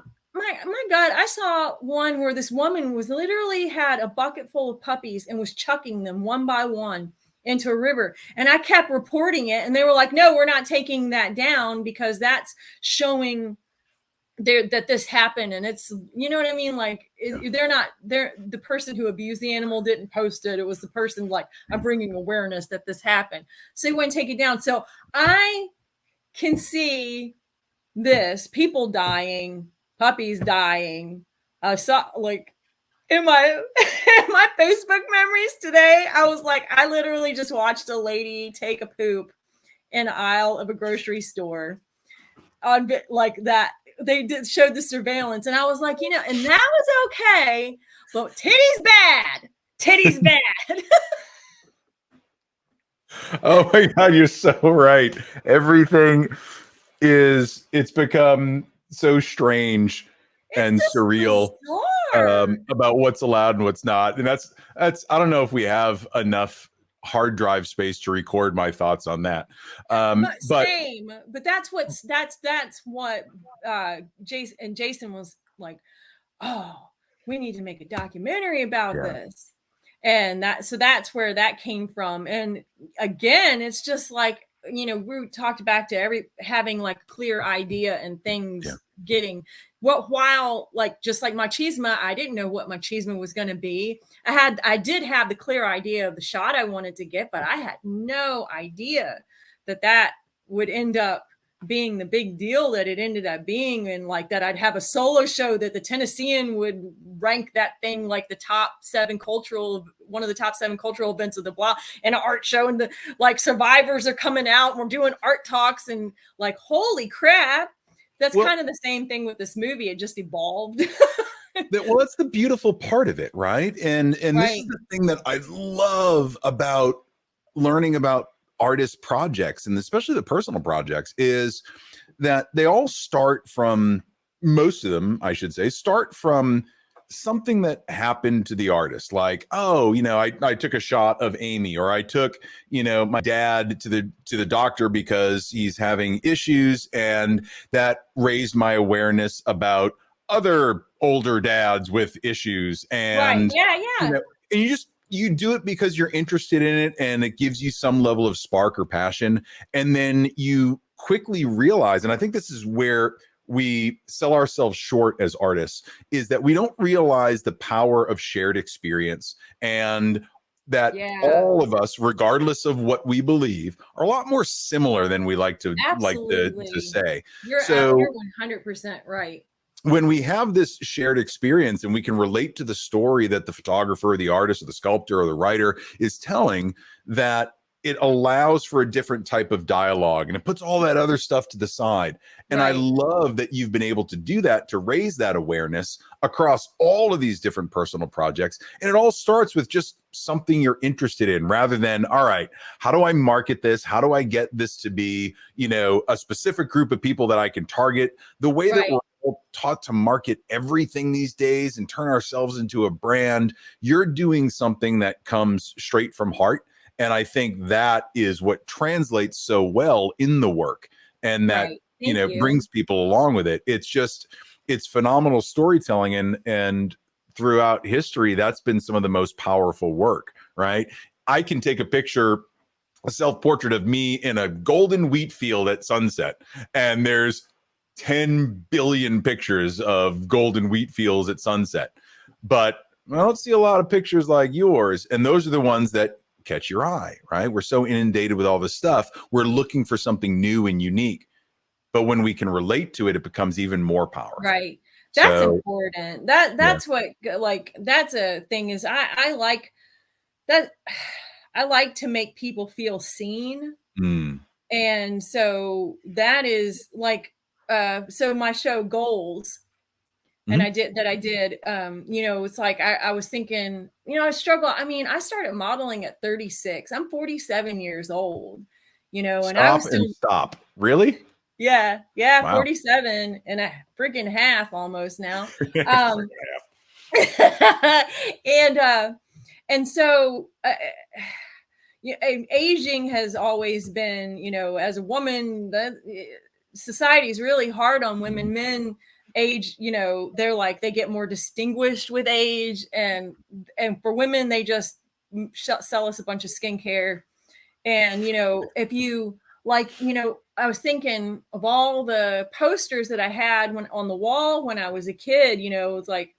God, I saw one where this woman was literally had a bucket full of puppies and was chucking them one by one into a river. And I kept reporting it, and they were like, no, we're not taking that down because that's showing that this happened. And it's, you know what I mean? Like the person who abused the animal didn't post it. It was the person like, I'm bringing awareness that this happened. So they wouldn't take it down. So I can see this, people dying, puppies dying. So like in my in my Facebook memories today, I was like, I literally just watched a lady take a poop in an aisle of a grocery store on like that. They showed the surveillance, and I was like, and that was okay, but titties bad. Oh my God, you're so right. Everything it's become so strange and surreal about what's allowed and what's not. And that's I don't know if we have enough hard drive space to record my thoughts on that. Same, but that's what Jason was like, oh, we need to make a documentary about this. And that's where that came from. And again, it's just like, we talked back to having like a clear idea and things getting while like, just like Machisma, I didn't know what Machisma was going to be. I did have the clear idea of the shot I wanted to get, but I had no idea that would end up being the big deal that it ended up being, and like that I'd have a solo show that the Tennessean would rank that thing like one of the top 7 cultural events of the block, and an art show, and the like survivors are coming out and we're doing art talks, and like, holy crap, that's kind of the same thing with this movie. It just evolved. Well, that's the beautiful part of it, right? And this is the thing that I love about learning about artist projects, and especially the personal projects, is that they all start from, most of them, I should say, start from something that happened to the artist. Like, oh, I took a shot of Amy, or I took, my dad to the doctor because he's having issues, and that raised my awareness about other older dads with issues. And and you do it because you're interested in it, and it gives you some level of spark or passion. And then you quickly realize, and I think this is where we sell ourselves short as artists, is that we don't realize the power of shared experience, and that all of us, regardless of what we believe, are a lot more similar than we like to say. You're 100% right. When we have this shared experience and we can relate to the story that the photographer or the artist or the sculptor or the writer is telling, that it allows for a different type of dialogue, and it puts all that other stuff to the side. And I love that you've been able to do that, to raise that awareness across all of these different personal projects. And it all starts with just something you're interested in, rather than, all right, how do I market this? How do I get this to be, a specific group of people that I can target? The way that we're all taught to market everything these days and turn ourselves into a brand, you're doing something that comes straight from heart. And I think that is what translates so well in the work, and that, brings people along with it. It's phenomenal storytelling. And throughout history, that's been some of the most powerful work, right? I can take a self-portrait of me in a golden wheat field at sunset, and there's 10 billion pictures of golden wheat fields at sunset. But I don't see a lot of pictures like yours. And those are the ones that catch your eye, right? We're so inundated with all this stuff. We're looking for something new and unique. But when we can relate to it, it becomes even more powerful. Right. That's important. That's what, like, that's a thing, is I like that. I like to make people feel seen. And so that is like, so my show Goals, and I did, it's like, I was thinking, I struggle. I mean, I started modeling at 36. I'm 47 years old, and I was still, stop. Really? Yeah. Wow. 47 and a freaking half almost now. And so aging has always been, as a woman, that society is really hard on women. Men age, you know, they're like, they get more distinguished with age, and for women, they just sell us a bunch of skincare. And, you know, if you like, you know, I was thinking of all the posters that I had when on the wall when I was a kid, you know, it's like,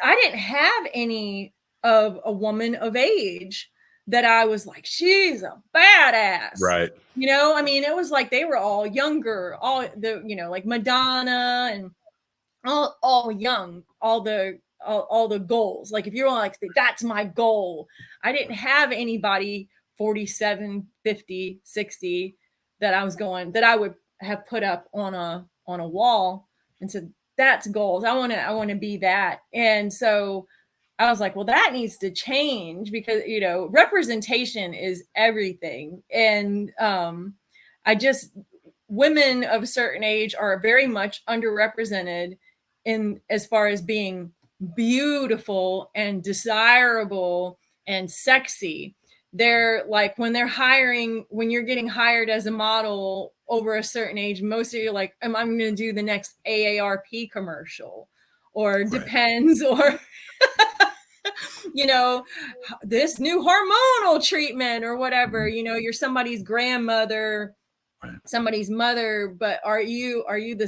I didn't have any of a woman of age that I was like, she's a badass. Right. You know, I mean, it was like they were all younger, all the, you know, like Madonna and all young, all the goals. Like if you're like, that's my goal. I didn't have anybody 47, 50, 60 that I was going, that I would have put up on a wall and said, that's goals. I want to be that. And so I was like, well, that needs to change, because, you know, representation is everything. And I just, women of a certain age are very much underrepresented in as far as being beautiful and desirable and sexy. They're like, when they're hiring, when you're getting hired as a model over a certain age, most of you are like, I'm going to do the next AARP commercial, or Right. Depends, or you know, this new hormonal treatment or whatever. You know, you're somebody's grandmother, Right. somebody's mother, but are you the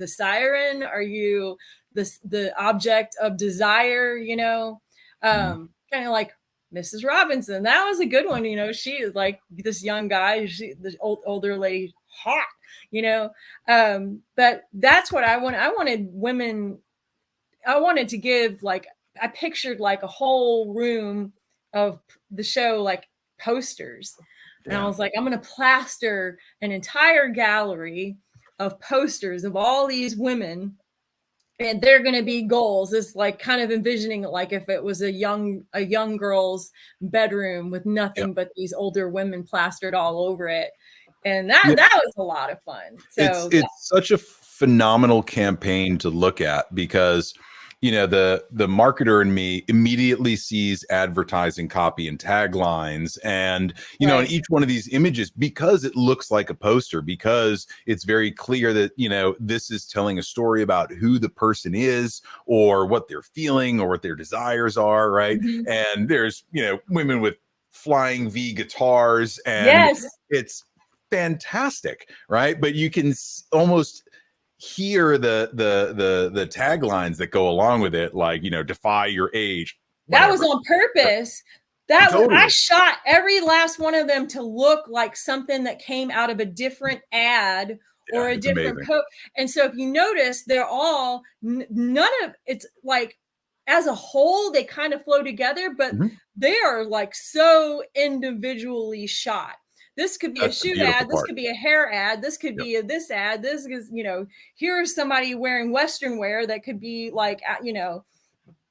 siren? Are you the object of desire? You know, kind of like Mrs. Robinson. That was a good one. You know, she is like this young guy, the older lady, hot. You know, but that's what I wanted. I wanted women. I wanted to give, like, I pictured like a whole room of the show, like posters. And I was like, I'm going to plaster an entire gallery of posters of all these women, and they're going to be goals. It's like kind of envisioning it like if it was a young girl's bedroom with nothing but these older women plastered all over it. And that was a lot of fun. So it's such a phenomenal campaign to look at, because you know, the marketer in me immediately sees advertising copy and taglines, and you know, in each one of these images, because it looks like a poster, because it's very clear that, you know, this is telling a story about who the person is, or what they're feeling, or what their desires are, right? And there's, you know, women with flying V guitars, and it's fantastic, right? But you can almost hear the taglines that go along with it, like, you know, defy your age. Whatever. That was on purpose. I shot every last one of them to look like something that came out of a different ad or a different code. And so if you notice, they're all none of it's like, as a whole, they kind of flow together, but they are like so individually shot. This could be a shoe ad. This could be a hair ad. This could be this ad. This is, you know, here's somebody wearing Western wear that could be like, you know,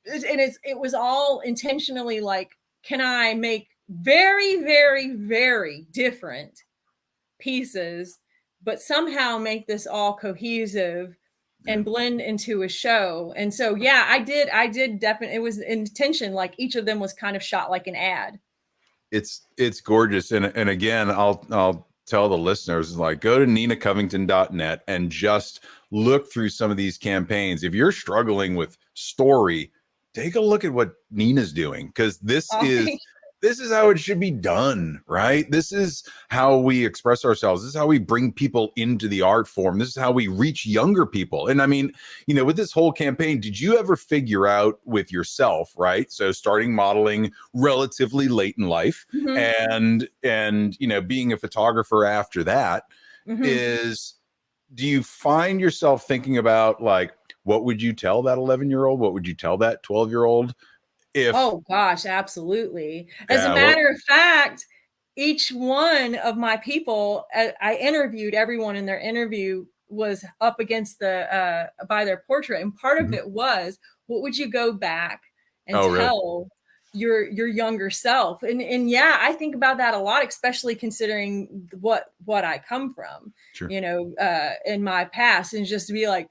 and it was all intentionally like, can I make very, very, very different pieces, but somehow make this all cohesive and blend into a show? And so, yeah, I did definitely, it was intention. Like each of them was kind of shot like an ad. It's gorgeous. And again, I'll tell the listeners, like, go to ninacovington.net and just look through some of these campaigns. If you're struggling with story, take a look at what Nina's doing, because this is how it should be done, right? This is how we express ourselves. This is how we bring people into the art form. This is how we reach younger people. And I mean, you know, with this whole campaign, did you ever figure out with yourself, right? So starting modeling relatively late in life, and you know, being a photographer after that, is, do you find yourself thinking about, like, what would you tell that 11-year-old? What would you tell that 12-year-old? Oh gosh, absolutely. As a matter of fact, each one of my people, I interviewed everyone, in their interview was up against the by their portrait, and part of it was, what would you go back and tell your younger self? And yeah, I think about that a lot, especially considering what I come from, you know, in my past, and just to be like,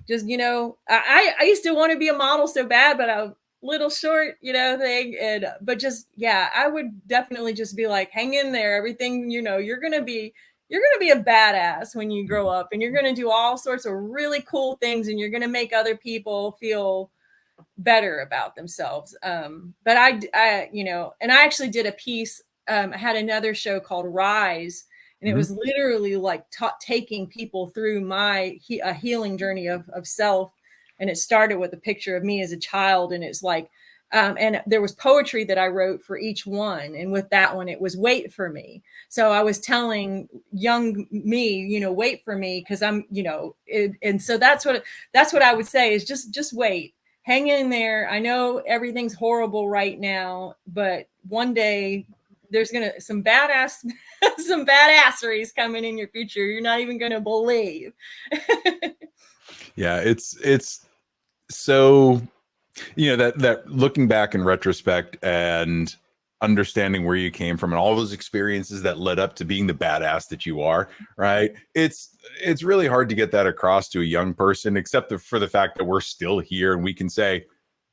just, you know, I used to want to be a model so bad, but I little short, you know, thing. And but just, yeah, I would definitely just be like, hang in there. Everything, you know, you're gonna be you're going to be a badass when you grow up, and you're going to do all sorts of really cool things, and you're going to make other people feel better about themselves. But I, you know, and I actually did a piece. I had another show called Rise, and it was literally like taking people through my healing journey of self. And it started with a picture of me as a child, and it's like, and there was poetry that I wrote for each one. And with that one, it was wait for me. So I was telling young me, you know, wait for me, because I'm, you know, and so that's what I would say is just wait, hang in there. I know everything's horrible right now, but one day there's gonna some badasseries coming in your future. You're not even gonna believe. Yeah, it's so, you know, that looking back in retrospect and understanding where you came from and all those experiences that led up to being the badass that you are, right? It's really hard to get that across to a young person, except for the fact that we're still here and we can say,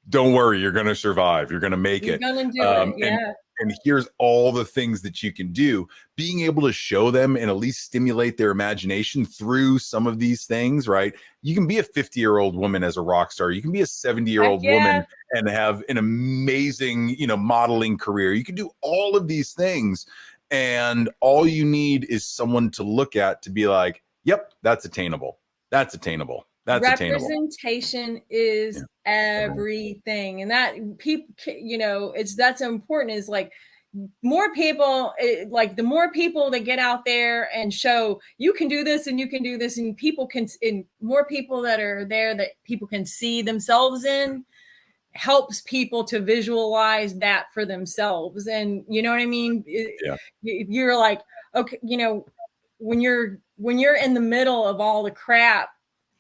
don't worry, you're going to survive, you're going to make You're it. gonna do it. Yeah. And here's all the things that you can do. Being able to show them and at least stimulate their imagination through some of these things, right? You can be a 50-year-old woman as a rock star. You can be a 70-year-old woman and have an amazing, you know, modeling career. You can do all of these things. And all you need is someone to look at to be like, yep, that's attainable. That's attainable. That's Representation is everything. And that people, you know, that's important, is like more people, like the more people that get out there and show you can do this and you can do this, and people can, and more people that are there that people can see themselves in, helps people to visualize that for themselves. And you know what I mean? You're like, okay, you know, when you're in the middle of all the crap,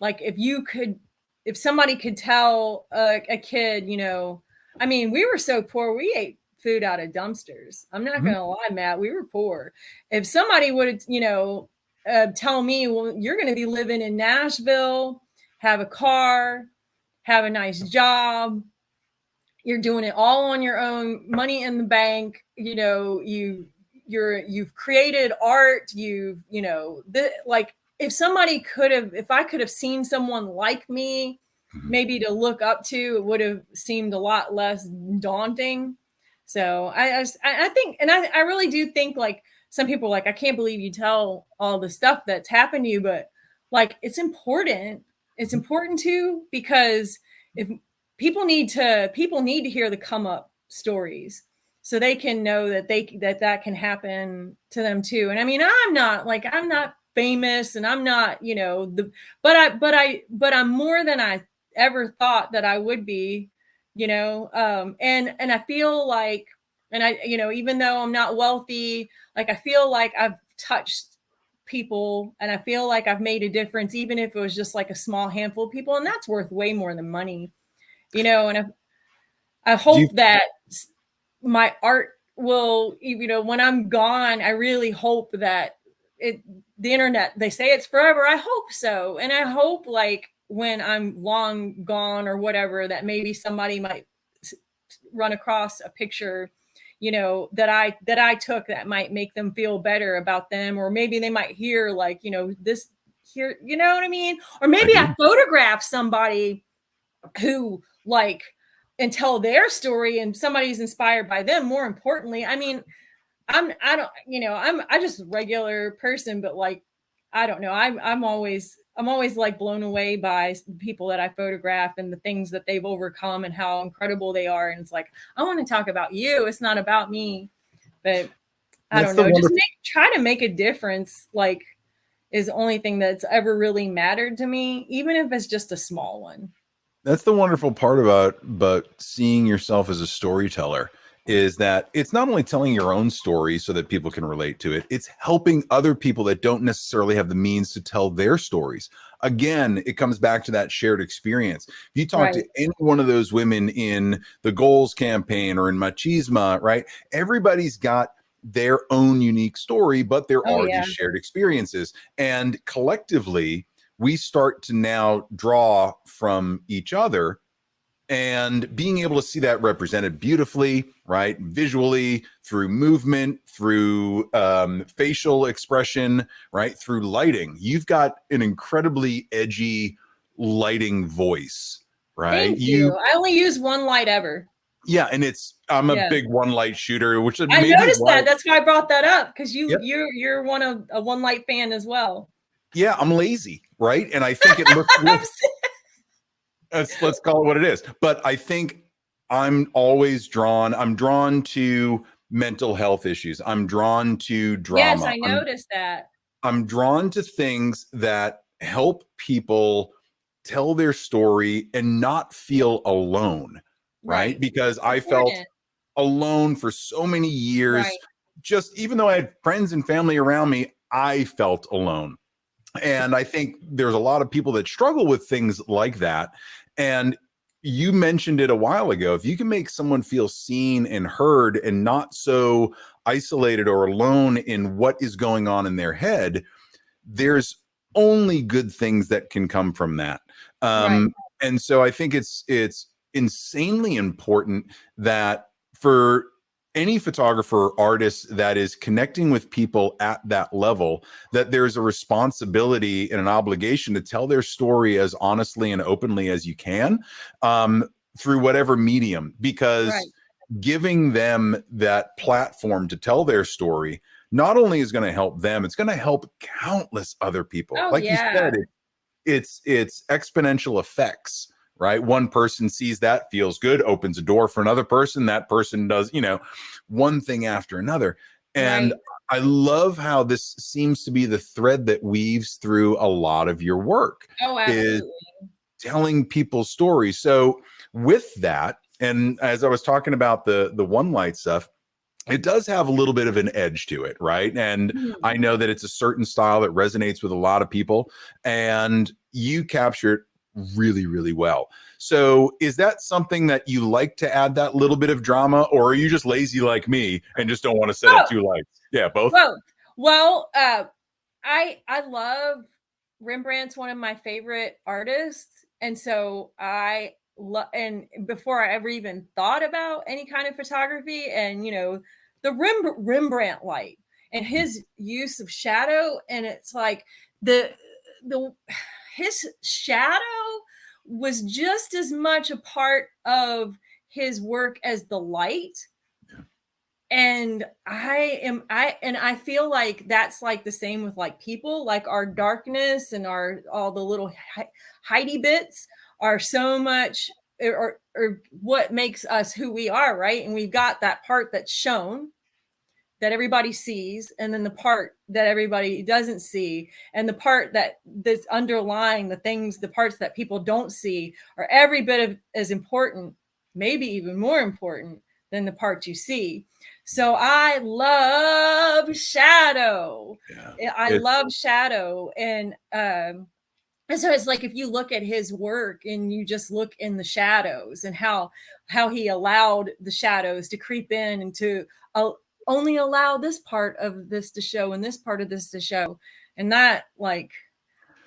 like if somebody could tell a kid, you know, I mean, we were so poor, we ate food out of dumpsters. I'm not going to lie, Matt, we were poor. If somebody would, you know, tell me, well, you're going to be living in Nashville, have a car, have a nice job, you're doing it all on your own, money in the bank, you know, you've created art, you know, like, if I could have seen someone like me, maybe to look up to, it would have seemed a lot less daunting. So I think, and I really do think, like, some people are like, I can't believe you tell all the stuff that's happened to you, but like, it's important. It's important too, because if people need to hear the come up stories, so they can know that that can happen to them too. And I mean, I'm not famous, and I'm not, you know, but I'm more than I ever thought that I would be, you know. And I feel like, and I, you know, even though I'm not wealthy, like, I feel like I've touched people, and I feel like I've made a difference, even if it was just like a small handful of people, and that's worth way more than money, you know. And I hope that my art will, you know, when I'm gone, I really hope that the internet, they say it's forever. I hope so. And I hope, like, when I'm long gone or whatever, that maybe somebody might run across a picture, you know, that I took, that might make them feel better about them. Or maybe they might hear, like, you know, this here, you know what I mean? Or maybe I photograph somebody who, like, and tell their story, and somebody's inspired by them. More importantly, I mean, I'm just a regular person, but, like, I don't know. I'm always like blown away by the people that I photograph and the things that they've overcome and how incredible they are. And it's like, I want to talk about you. It's not about me. But I don't know. Just try to make a difference, like, is the only thing that's ever really mattered to me, even if it's just a small one. That's the wonderful part about seeing yourself as a storyteller, is that it's not only telling your own story so that people can relate to it, it's helping other people that don't necessarily have the means to tell their stories. Again, it comes back to that shared experience. If you talk to any one of those women in the Goals campaign or in Machisma, right? Everybody's got their own unique story, but there are these shared experiences. And collectively, we start to now draw from each other and being able to see that represented beautifully, right? Visually, through movement, through facial expression, right? Through lighting. You've got an incredibly edgy lighting voice, right? Thank you. I only use one light ever. Yeah, and I'm a big one light shooter, which I noticed that. That's why I brought that up, because you're a one light fan as well. Yeah, I'm lazy, right? And I think it looks let's call it what it is. But I think I'm drawn to mental health issues. I'm drawn to drama. Yes, I noticed that. I'm drawn to things that help people tell their story and not feel alone, right? Because I felt alone for so many years. Right. Just even though I had friends and family around me, I felt alone. And I think there's a lot of people that struggle with things like that. And you mentioned it a while ago. If you can make someone feel seen and heard and not so isolated or alone in what is going on in their head, there's only good things that can come from that. And so I think it's insanely important that for any photographer or artist that is connecting with people at that level, that there's a responsibility and an obligation to tell their story as honestly and openly as you can, through whatever medium, because giving them that platform to tell their story not only is going to help them, it's going to help countless other people. You said, it's exponential effects. Right? One person sees that, feels good, opens a door for another person. That person does, one thing after another. And I love how this seems to be the thread that weaves through a lot of your work. Oh, absolutely. Is telling people's stories. So with that, and as I was talking about the one light stuff, it does have a little bit of an edge to it, right? And I know that it's a certain style that resonates with a lot of people, and you capture it really, really well. So is that something that you like to add that little bit of drama, or are you just lazy like me and just don't want to set up two lights? Yeah, both. Well, I love Rembrandt's one of my favorite artists, and so and before I ever even thought about any kind of photography, and the Rembrandt light and his use of shadow, and it's like his shadow was just as much a part of his work as the light. And I feel like that's like the same with like people, like our darkness and all the little hidey bits are so much or what makes us who we are, right? And we've got that part that's shown, that everybody sees, and then the part that everybody doesn't see, and the part that's underlying the parts that people don't see are every bit of as important, maybe even more important than the part you see. So I love shadow. I love shadow. And so it's like, if you look at his work and you just look in the shadows and how he allowed the shadows to creep in and to only allow this part of this to show and this part of this to show. And that, like,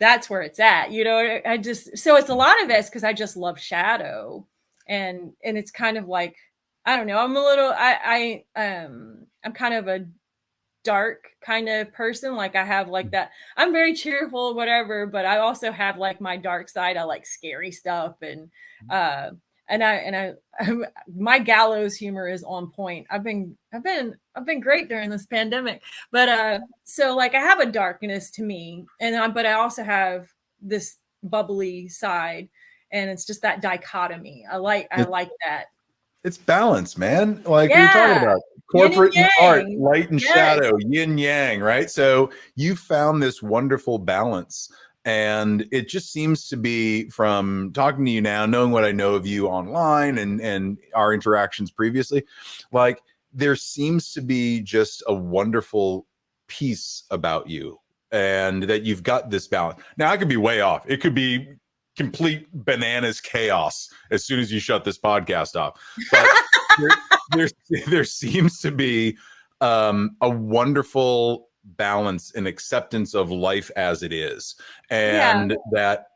that's where it's at, so it's a lot of this because I just love shadow. And it's kind of like, I don't know, I'm a little, I'm kind of a dark kind of person. Like I have like that, I'm very cheerful, whatever, but I also have like my dark side. I like scary stuff. And my gallows humor is on point. I've been great during this pandemic, but so like I have a darkness to me, but I also have this bubbly side, and it's just that dichotomy. I like that. It's balance, man. Like we were talking about corporate and art, light and shadow, yin yang, right? So you found this wonderful balance. And it just seems to be, from talking to you now, knowing what I know of you online and our interactions previously, like there seems to be just a wonderful piece about you, and that you've got this balance. Now, I could be way off. It could be complete bananas chaos as soon as you shut this podcast off. But there seems to be a wonderful balance and acceptance of life as it is, and that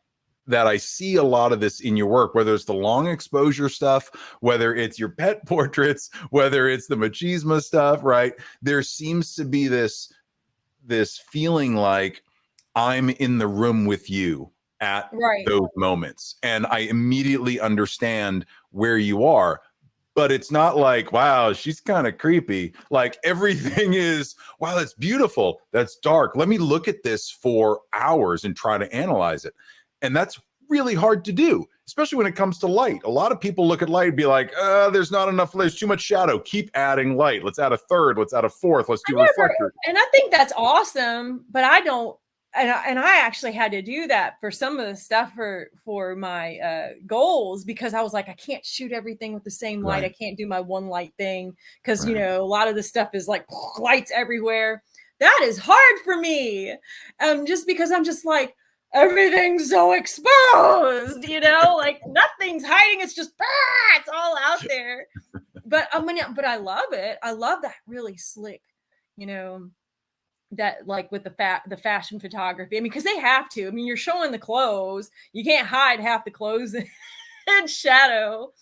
that I see a lot of this in your work, whether it's the long exposure stuff, whether it's your pet portraits, whether it's the machisma stuff, right? There seems to be this feeling like I'm in the room with you at those moments. And I immediately understand where you are. But it's not like, wow, she's kind of creepy. Like everything is, wow, that's beautiful. That's dark. Let me look at this for hours and try to analyze it. And that's really hard to do, especially when it comes to light. A lot of people look at light and be like, there's not enough, there's too much shadow. Keep adding light. Let's add a third. Let's add a fourth. Let's do reflector. And I think that's awesome, but I don't. And I actually had to do that for some of the stuff for my goals, because I was like, I can't shoot everything with the same light. I can't do my one light thing because, you know, a lot of the stuff is like lights everywhere. That is hard for me. Just because I'm just like, everything's so exposed, you know, like nothing's hiding. It's just, it's all out there. But but I love it. I love that really slick, you know, that like with the fashion photography. I mean, because they have to. I mean, you're showing the clothes. You can't hide half the clothes in shadow.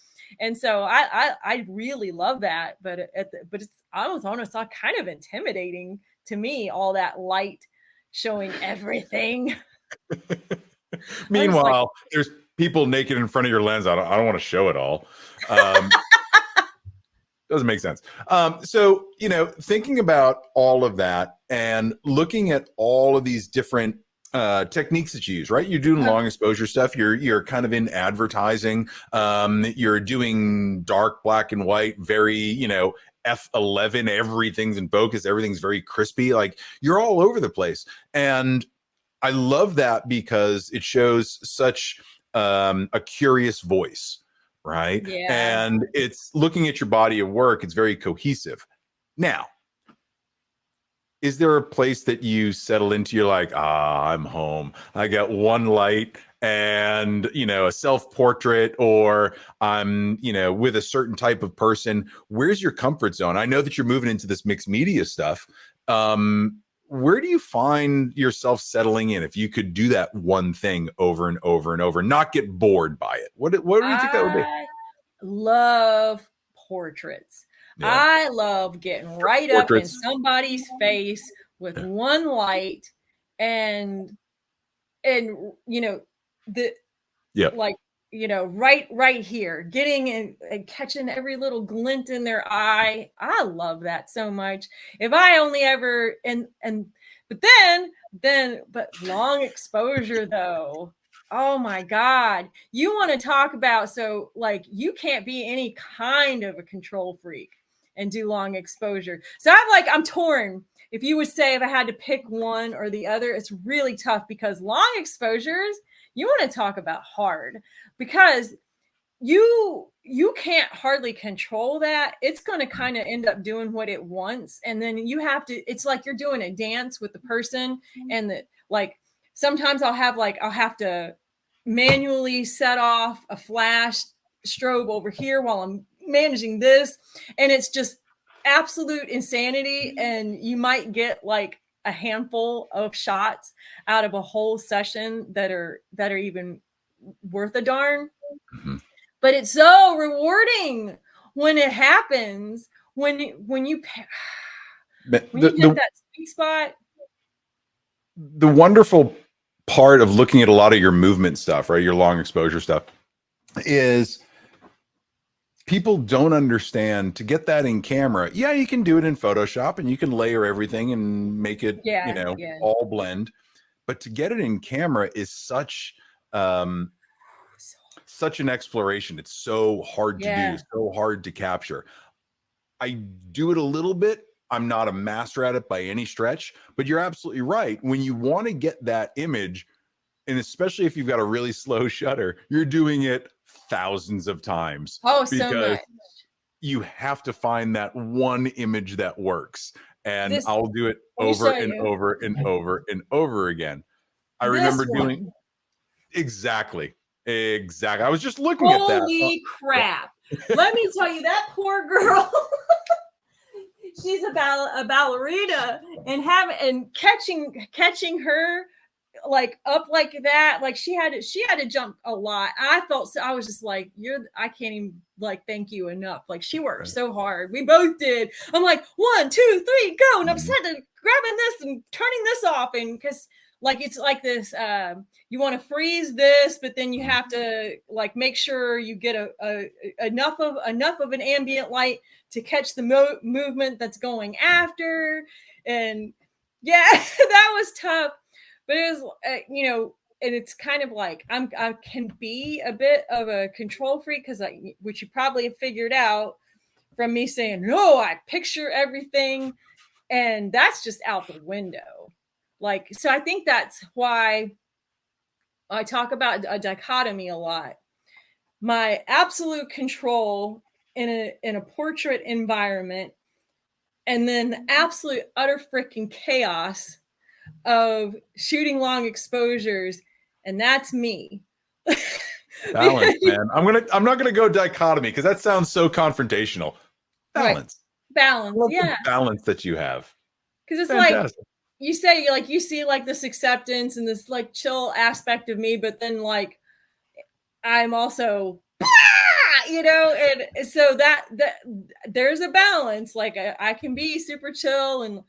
And so I really love that. But it's, I was honest, it's kind of intimidating to me, all that light showing everything. Meanwhile, like, there's people naked in front of your lens. I don't want to show it all. Doesn't make sense. So, you know, thinking about all of that and looking at all of these different techniques that you use, right? You're doing long exposure stuff. You're kind of in advertising. You're doing dark black and white, very, you know, F11, everything's in focus. Everything's very crispy. Like you're all over the place. And I love that because it shows such a curious voice. Right. Yeah. And it's looking at your body of work. It's very cohesive. Now, is there a place that you settle into? You're like, I'm home. I got one light and, you know, a self-portrait, or I'm, you know, with a certain type of person. Where's your comfort zone? I know that you're moving into this mixed media stuff. Where do you find yourself settling in if you could do that one thing over and over and over, not get bored by it? What do you think that would be? I love portraits. Yeah. I love getting right up in somebody's face with one light and you know, like, you know, right here, getting and catching every little glint in their eye. I love that so much. If I only ever, but long exposure though. Oh my God. You want to talk about, so like you can't be any kind of a control freak and do long exposure. So I'm torn. If you would say if I had to pick one or the other, it's really tough because long exposures, you want to talk about hard, because you can't hardly control that. It's going to kind of end up doing what it wants. And then you have to, it's like you're doing a dance with the person. And like, sometimes I'll have to manually set off a flash strobe over here while I'm managing this. And it's just absolute insanity. And you might get like a handful of shots out of a whole session that are even worth a darn. Mm-hmm. But it's so rewarding when it happens, when you get that sweet spot. The wonderful part of looking at a lot of your movement stuff, right, your long exposure stuff, is people don't understand to get that in camera. Yeah, you can do it in Photoshop and you can layer everything and make it, all blend. But to get it in camera is such an exploration. It's so hard to do, so hard to capture. I do it a little bit. I'm not a master at it by any stretch, but you're absolutely right. When you want to get that image, and especially if you've got a really slow shutter, you're doing it thousands of times. Oh, so much. You have to find that one image that works. And I'll do it over and over and over and over again. I remember doing exactly. I was just looking at that. Holy crap. Let me tell you, that poor girl. She's a ballerina, and catching her like up like that. Like she had to jump a lot. I felt so, I was just like, I can't even like thank you enough. Like she worked so hard. We both did. I'm like 1, 2, 3, go. And I'm sitting grabbing this and turning this off. And because like it's like this, you want to freeze this, but then you have to like make sure you get enough of an ambient light to catch the movement that's going after. And yeah, that was tough. But it was, and it's kind of like I can be a bit of a control freak because which you probably have figured out from me saying, no, I picture everything. And that's just out the window. Like, so I think that's why I talk about a dichotomy a lot. My absolute control in a portrait environment, and then absolute utter freaking chaos of shooting long exposures, and that's me. Balance, man. I'm not gonna go dichotomy because that sounds so confrontational. Balance. Right. Balance. Yeah. Balance that you have. Because it's fantastic. Like you see like this acceptance and this like chill aspect of me, but then like I'm also and so that there's a balance. Like I can be super chill and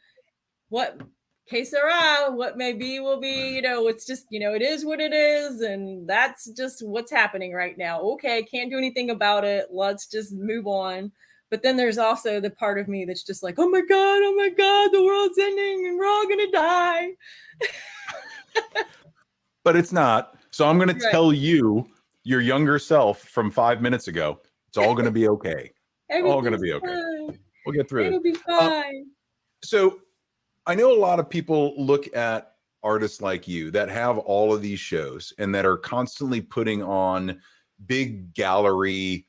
what que sera, what may be will be, it's just, it is what it is. And that's just what's happening right now. Okay, can't do anything about it. Let's just move on. But then there's also the part of me that's just like, oh my God, the world's ending and we're all going to die. But it's not. So I'm going to tell you, your younger self from 5 minutes ago, it's all going to be okay. All going to be okay. Fine. We'll get through it. It'll be fine. So I know a lot of people look at artists like you that have all of these shows and that are constantly putting on big gallery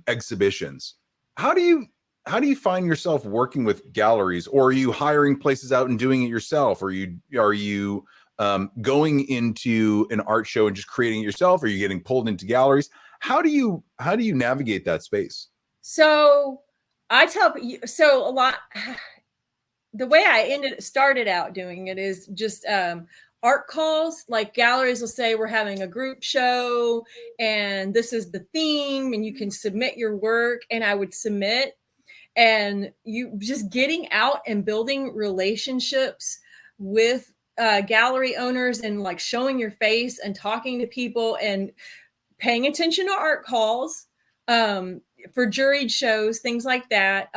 exhibitions. How do you find yourself working with galleries, or are you hiring places out and doing it yourself? Or are you going into an art show and just creating it yourself? Or are you getting pulled into galleries? How do you navigate that space? So I tell you, so a lot. The way I started out doing it is just art calls. Like galleries will say, we're having a group show and this is the theme and you can submit your work. And I would submit, and you just getting out and building relationships with gallery owners and like showing your face and talking to people and paying attention to art calls for juried shows, things like that.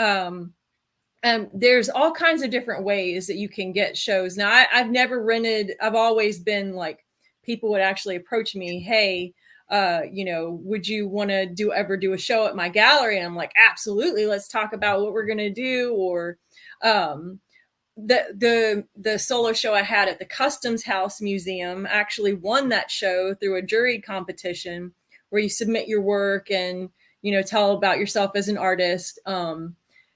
There's all kinds of different ways that you can get shows. Now, I've never rented. I've always been like, people would actually approach me, hey, would you want to ever do a show at my gallery? And I'm like, absolutely. Let's talk about what we're going to do. Or the solo show I had at the Customs House Museum actually won that show through a jury competition where you submit your work and, tell about yourself as an artist.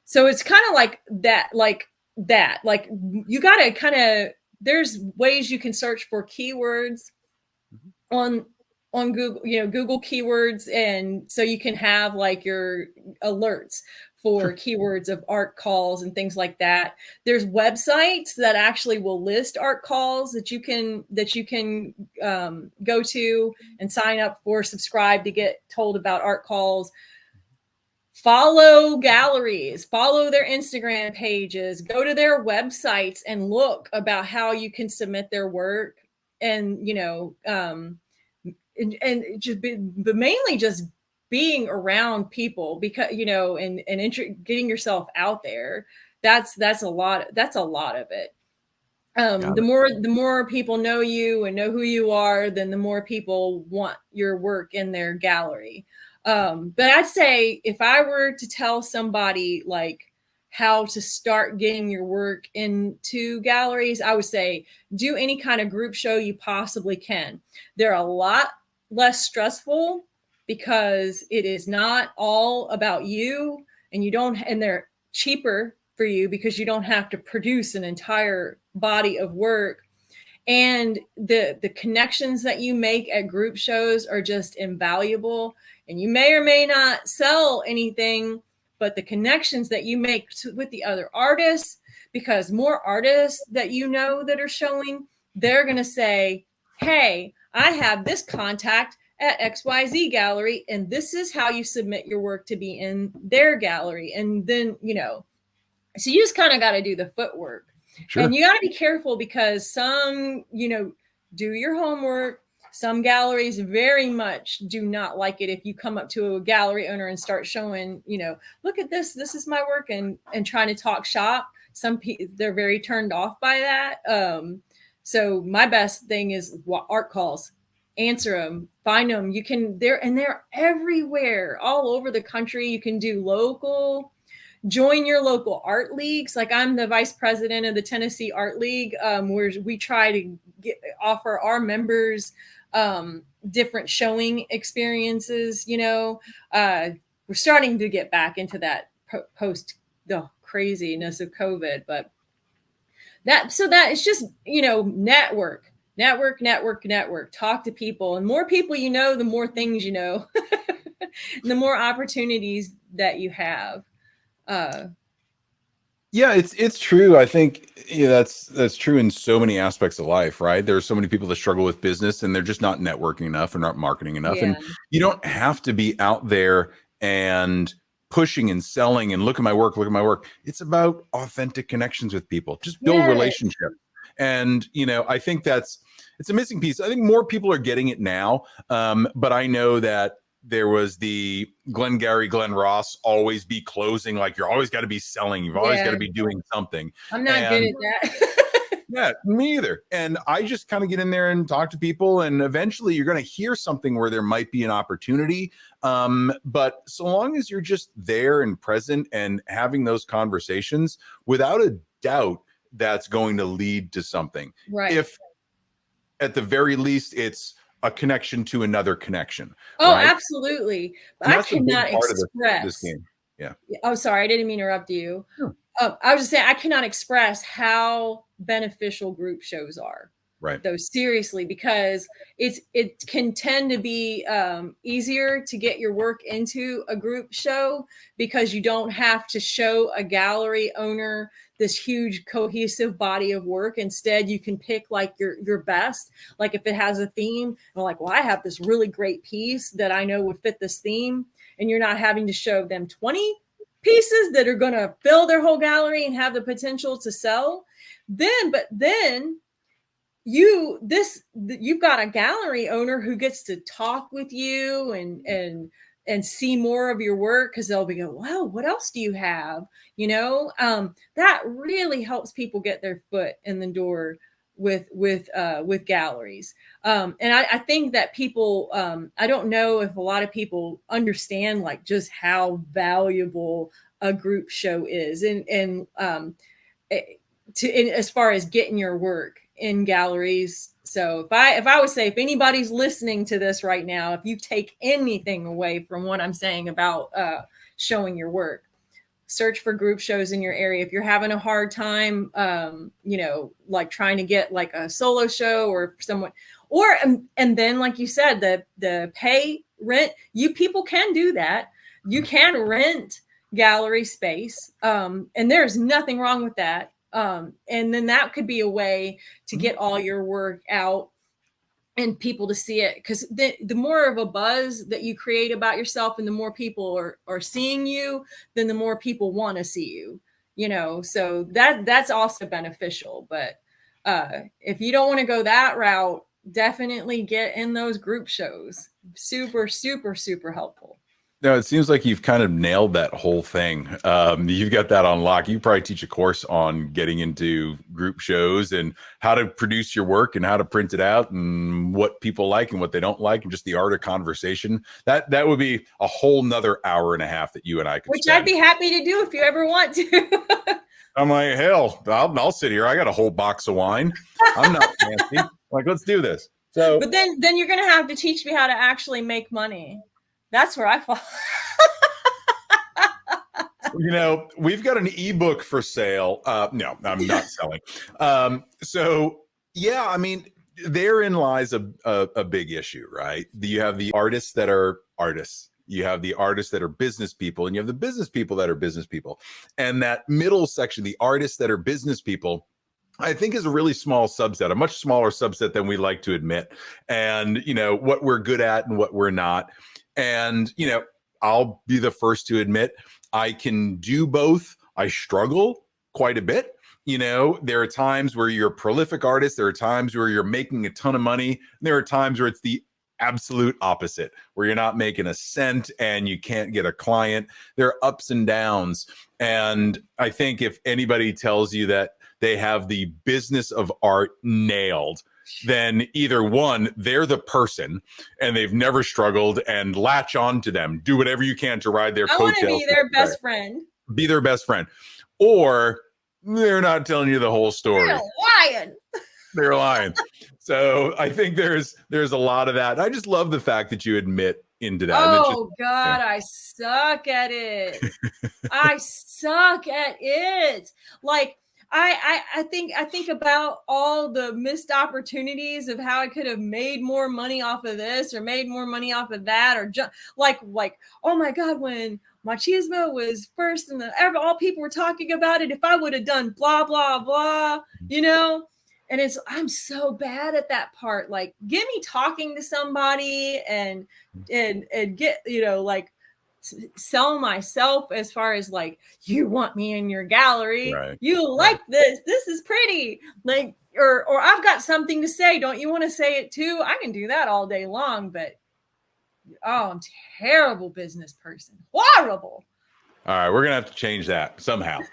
So it's kind of like that, like you got to kind of, there's ways you can search for keywords on Google, Google keywords. And so you can have like your alerts for keywords of art calls and things like that. There's websites that actually will list art calls that you can go to and sign up for, subscribe to get told about art calls. Follow galleries, follow their Instagram pages, go to their websites and look about how you can submit their work. And, and just but mainly just being around people because, and getting yourself out there. That's a lot of it. The more people know you and know who you are, then the more people want your work in their gallery. But I'd say if I were to tell somebody like how to start getting your work into galleries, I would say do any kind of group show you possibly can. They're a lot less stressful because it is not all about you, and they're cheaper for you because you don't have to produce an entire body of work. And the connections that you make at group shows are just invaluable. And you may or may not sell anything, but the connections that you make with the other artists, because more artists that that are showing, they're going to say, hey, I have this contact at XYZ gallery, and this is how you submit your work to be in their gallery. And then, so you just kind of got to do the footwork. Sure. And you got to be careful because some, do your homework. Some galleries very much do not like it if you come up to a gallery owner and start showing, look at this is my work, and trying to talk shop. Some people, they're very turned off by that. So my best thing is art calls. Answer them, find them. You can, they're everywhere, all over the country. You can do local, join your local art leagues. Like I'm the vice president of the Tennessee Art League, where we try to offer our members different showing experiences. We're starting to get back into that post the craziness of COVID, but that it's just, network, talk to people, and more people, the more things, the more opportunities that you have. Yeah, it's true. I think that's true in so many aspects of life, right? There are so many people that struggle with business and they're just not networking enough or not marketing enough. Yeah. And you don't have to be out there and pushing and selling and look at my work. It's about authentic connections with people. Just build relationships. And, I think it's a missing piece. I think more people are getting it now. But I know that there was the Glenn Ross always be closing, like you're always got to be selling. You've always got to be doing something. I'm not good at that. Yeah, me either. And I just kind of get in there and talk to people, and eventually you're going to hear something where there might be an opportunity. But so long as you're just there and present and having those conversations, without a doubt, that's going to lead to something. Right. If at the very least it's a connection to another connection. Oh, right? Absolutely. But I cannot express this game. Yeah. Oh, sorry. I didn't mean to interrupt you. Sure. I was just saying, I cannot express how beneficial group shows are. Right. Though, seriously, because it can tend to be easier to get your work into a group show because you don't have to show a gallery owner this huge cohesive body of work. Instead, you can pick like your best. Like if it has a theme, and like, well, I have this really great piece that I know would fit this theme, and you're not having to show them 20 pieces that are going to fill their whole gallery and have the potential to sell. Then you've got a gallery owner who gets to talk with you and see more of your work, because they'll be going, wow, what else do you have? That really helps people get their foot in the door with galleries. And I think that people, I don't know if a lot of people understand like just how valuable a group show is, and as far as getting your work in galleries. So if I would say, if anybody's listening to this right now, if you take anything away from what I'm saying about showing your work, search for group shows in your area. If you're having a hard time, like trying to get like a solo show or someone, or, and then like you said, the pay rent, people can do that. You can rent gallery space. And there's nothing wrong with that. And then that could be a way to get all your work out and people to see it, because the more of a buzz that you create about yourself and the more people are seeing you, then the more people want to see you, so that's also beneficial. But if you don't want to go that route, definitely get in those group shows. Super, super, super helpful. No, it seems like you've kind of nailed that whole thing. You've got that on lock. You probably teach a course on getting into group shows and how to produce your work and how to print it out and what people like and what they don't like and just the art of conversation. That would be a whole nother hour and a half that you and I could Which spend. I'd be happy to do if you ever want to. I'm like, hell, I'll sit here. I got a whole box of wine. I'm not fancy. Like, let's do this. So, but then you're going to have to teach me how to actually make money. That's where I fall. We've got an ebook for sale. No, I'm not selling. So yeah, I mean, therein lies a big issue, right? You have the artists that are artists. You have the artists that are business people, and you have the business people that are business people. And that middle section, the artists that are business people, I think is a really small subset, a much smaller subset than we like to admit. And, what we're good at and what we're not. And, I'll be the first to admit I can do both. I struggle quite a bit. There are times where you're a prolific artist. There are times where you're making a ton of money. There are times where it's the absolute opposite, where you're not making a cent and you can't get a client. There are ups and downs. And I think if anybody tells you that they have the business of art nailed, then either one, they're the person and they've never struggled, and latch on to them. Do whatever you can to ride their coattails. I want to be their best friend. Be their best friend. Or they're not telling you the whole story. They're lying. They're lying. So I think there's a lot of that. I just love the fact that you admit into that. Oh God, I suck at it. I suck at it. Like I think about all the missed opportunities of how I could have made more money off of this or made more money off of that, or like oh my God, when Machisma was first and all people were talking about it, if I would have done blah blah blah, and I'm so bad at that part. Like, get me talking to somebody and get, like, sell myself as far as like, you want me in your gallery, right? You like this is pretty, like, or I've got something to say, don't you want to say it too? I can do that all day long, but I'm a terrible business person. Horrible. All right, we're gonna have to change that somehow. Yes,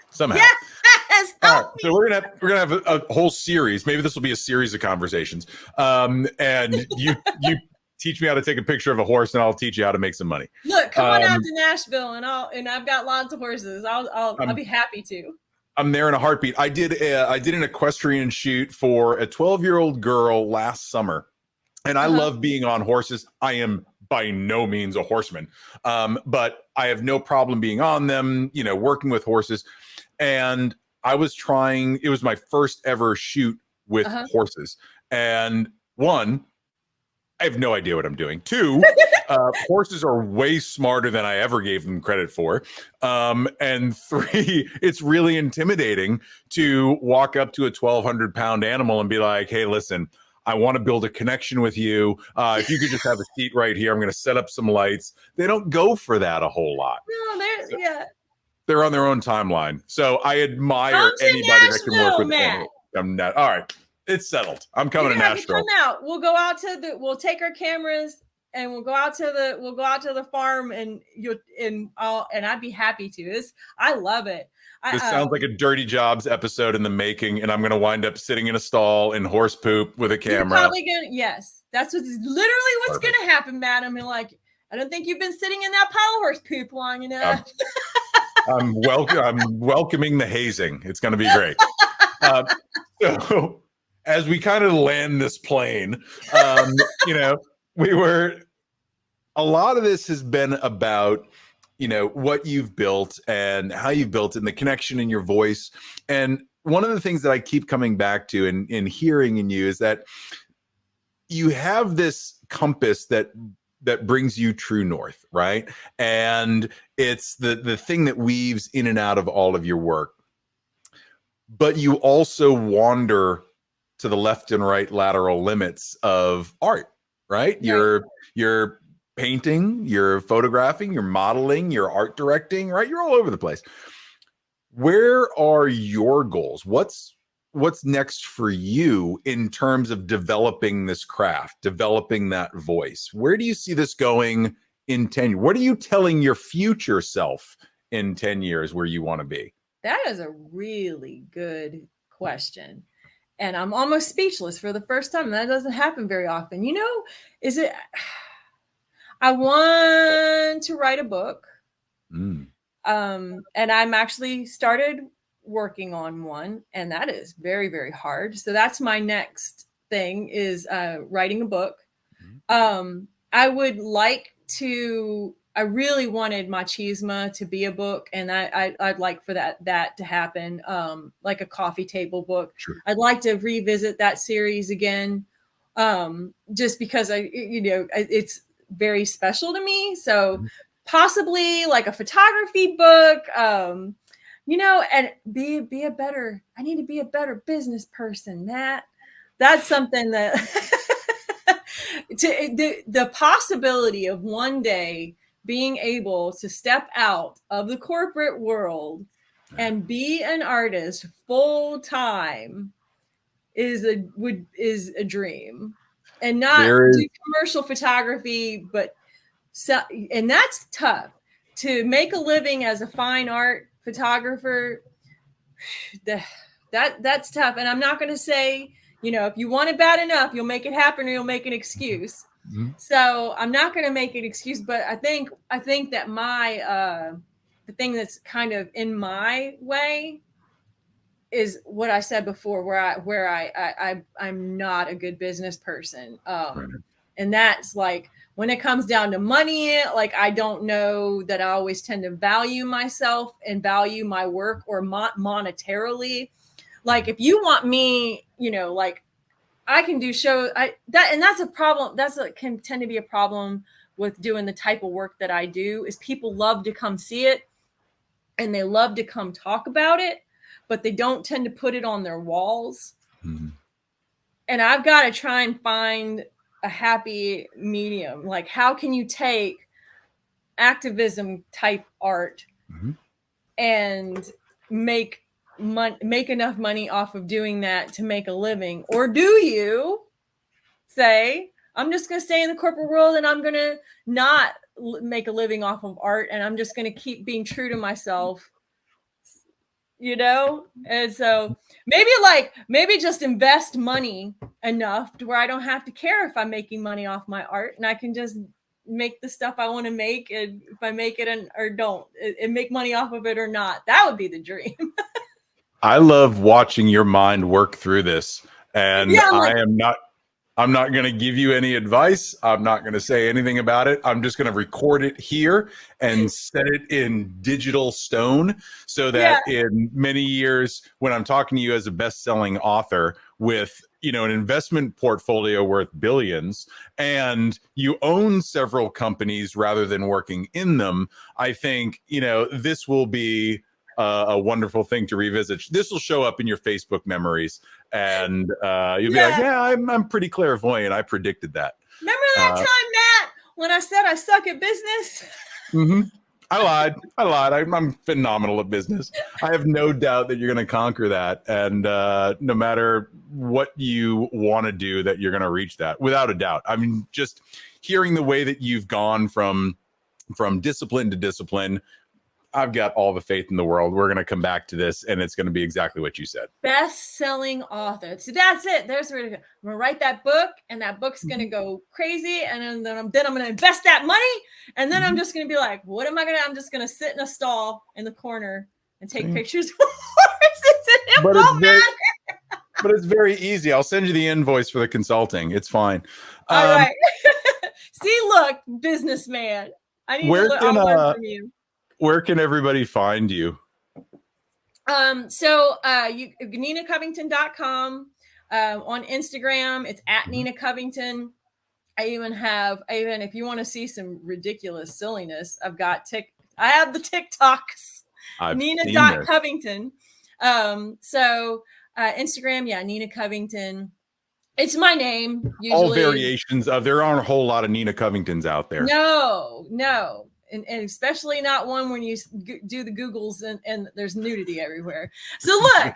all right, so we're gonna have a whole series. Maybe this will be a series of conversations. And you teach me how to take a picture of a horse, and I'll teach you how to make some money. Look, come on out to Nashville, and I've got lots of horses. I'll be happy to. I'm there in a heartbeat. I did an equestrian shoot for a 12-year-old girl last summer, and I love being on horses. I am by no means a horseman, but I have no problem being on them, working with horses. And I was trying, it was my first ever shoot with horses. And one, I have no idea what I'm doing. Two, horses are way smarter than I ever gave them credit for. And three, it's really intimidating to walk up to a 1,200-pound animal and be like, hey, listen, I want to build a connection with you. If you could just have a seat right here, I'm going to set up some lights. They don't go for that a whole lot. No, they're on their own timeline. So I admire anybody that can work with animals. I'm not. All right. It's settled. I'm coming to Nashville. Come out. We'll go out to we'll take our cameras and we'll go out to the farm, and I'd be happy to. I love it. This sounds like a Dirty Jobs episode in the making, and I'm going to wind up sitting in a stall in horse poop with a camera. You're probably gonna, yes, that's literally what's going to happen, madam. And like, I don't think you've been sitting in that pile of horse poop long enough. I'm welcoming the hazing. It's going to be great. So as we kind of land this plane, a lot of this has been about, what you've built and how you've built it and the connection in your voice. And one of the things that I keep coming back to and hearing in you is that you have this compass that brings you true north, right? And it's the thing that weaves in and out of all of your work. But you also wander to the left and right lateral limits of art, right? You're painting, you're photographing, you're modeling, you're art directing, right? You're all over the place. Where are your goals? What's next for you in terms of developing this craft, developing that voice? Where do you see this going in 10 years? What are you telling your future self in 10 years where you want to be? That is a really good question. And I'm almost speechless for the first time. That doesn't happen very often. I want to write a book. And I'm actually started working on one, and that is very, very hard. So that's my next thing is writing a book. I would like to, I really wanted Machisma to be a book, and I'd like for that to happen, like a coffee table book. Sure. I'd like to revisit that series again, just because it's very special to me. So possibly like a photography book, and be a better, I need to be a better business person, Matt. That's something that the possibility of one day being able to step out of the corporate world and be an artist full time is a dream, and not do commercial photography, but and that's tough to make a living as a fine art photographer. That's tough. And I'm not going to say, if you want it bad enough, you'll make it happen or you'll make an excuse. Mm-hmm. So I'm not going to make an excuse, but I think that my the thing that's kind of in my way is what I said before, where I'm not a good business person. Right. And that's like, when it comes down to money, like, I don't know that I always tend to value myself and value my work or monetarily. Like, if you want me, like, I can do shows. That's a problem. Can tend to be a problem with doing the type of work that I do, is people love to come see it and they love to come talk about it, but they don't tend to put it on their walls. Mm-hmm. And I've got to try and find a happy medium. Like, how can you take activism type art mm-hmm. and make enough money off of doing that to make a living? Or do you say, I'm just going to stay in the corporate world and I'm going to not make a living off of art, and I'm just going to keep being true to myself, And so maybe just invest money enough to where I don't have to care if I'm making money off my art, and I can just make the stuff I want to make, and if I make it or don't, and make money off of it or not. That would be the dream. I love watching your mind work through this, and yeah, I'm not going to give you any advice. I'm not going to say anything about it. I'm just going to record it here and set it in digital stone, so that in many years, when I'm talking to you as a best-selling author with, an investment portfolio worth billions, and you own several companies rather than working in them, I think, this will be a wonderful thing to revisit. This will show up in your Facebook memories, and you'll be like, yeah, I'm pretty clairvoyant. I predicted that. Remember that time, Matt, when I said I suck at business? Mm-hmm. I lied. I'm phenomenal at business. I have no doubt that you're going to conquer that. And no matter what you want to do, that you're going to reach that, without a doubt. I mean, just hearing the way that you've gone from discipline to discipline, I've got all the faith in the world. We're going to come back to this, and it's going to be exactly what you said. Best-selling author. So that's it. There's where to go. I'm going to write that book, and that book's going to go crazy. And then I'm going to invest that money. And then I'm just going to be like, what am I going to? I'm just going to sit in a stall in the corner and take pictures. But it's very easy. I'll send you the invoice for the consulting. It's fine. All right. See, look, businessman. I need to learn from you. Where can everybody find you? So ninacovington.com. On Instagram, it's at Nina Covington. I even if you want to see some ridiculous silliness, I have the TikToks. Nina.Covington. Instagram, Nina Covington. It's my name. Usually. All variations of, there aren't a whole lot of Nina Covingtons out there. No. And especially not one when you do the Googles and there's nudity everywhere. So look,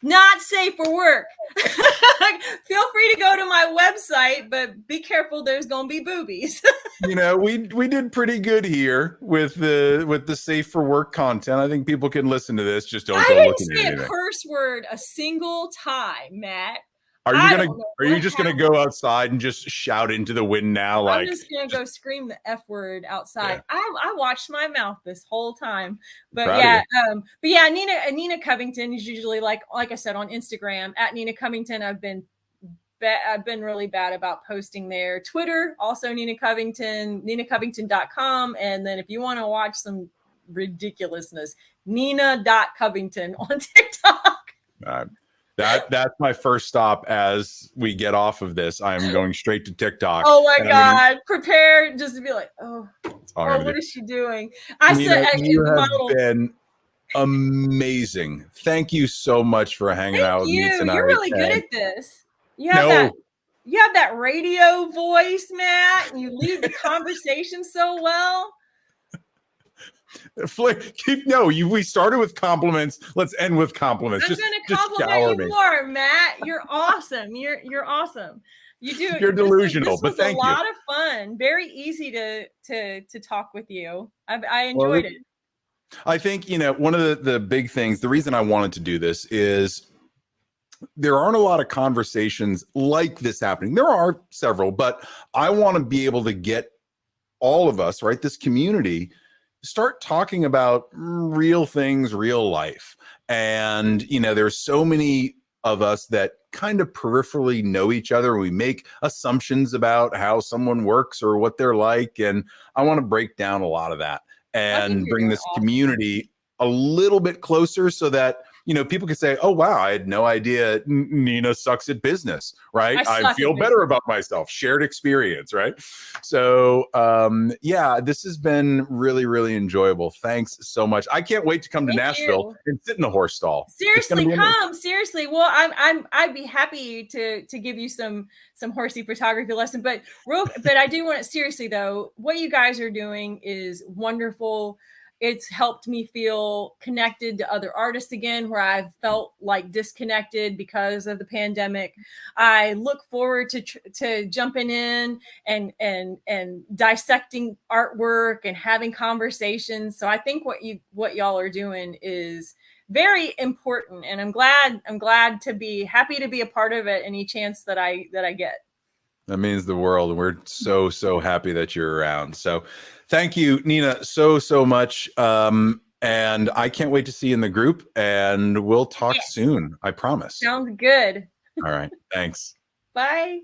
not safe for work. Feel free to go to my website, but be careful. There's going to be boobies. We did pretty good here with the safe for work content. I think people can listen to this. Just don't go looking at anything. I didn't say a curse word a single time, Matt. Are you just gonna go outside and just shout into the wind now? I'm just gonna go scream the F word outside. Yeah. I watched my mouth this whole time, but Nina Covington is usually like I said on Instagram at Nina Covington. I've been really bad about posting there. Twitter also Nina Covington, ninacovington.com, and then if you want to watch some ridiculousness, Nina.Covington on TikTok. That's my first stop as we get off of this. I am going straight to TikTok. Oh my God. Prepare just to be like, what is she doing? You have been Amazing. Thank you so much for hanging Thank out with me you. tonight. You're really good And at this. You have that. You have that radio voice, Matt, and you lead the conversation so well. we started with compliments. Let's end with compliments. I'm going to compliment you more, Matt. You're awesome. You're awesome. You do. You're delusional, This was but thank you. a lot of fun. Very easy to talk with you. I enjoyed it. I think, one of the big things, the reason I wanted to do this is there aren't a lot of conversations like this happening. There are several, but I want to be able to get all of us, right, this community, start talking about real things, real life. And, there's so many of us that kind of peripherally know each other. We make assumptions about how someone works or what they're like. And I want to break down a lot of that and bring this community a little bit closer so that, people can say, oh, wow, I had no idea Nina sucks at business, right? I feel better about myself. Shared experience, right? So, this has been really, really enjoyable. Thanks so much. I can't wait to come to Nashville and sit in the horse stall. Seriously, come. Seriously. Well, I'd be happy to give you some horsey photography lesson. But I do want to, seriously though, what you guys are doing is wonderful. It's helped me feel connected to other artists again, where I've felt like disconnected because of the pandemic. I look forward to jumping in and dissecting artwork and having conversations. So I think what y'all are doing is very important, and I'm glad to be happy to be a part of it any chance that I get. That means the world, and we're so happy that you're around. So thank you, Nina, so much. And I can't wait to see you in the group, and we'll talk soon. I promise. Sounds good. All right. Thanks. Bye.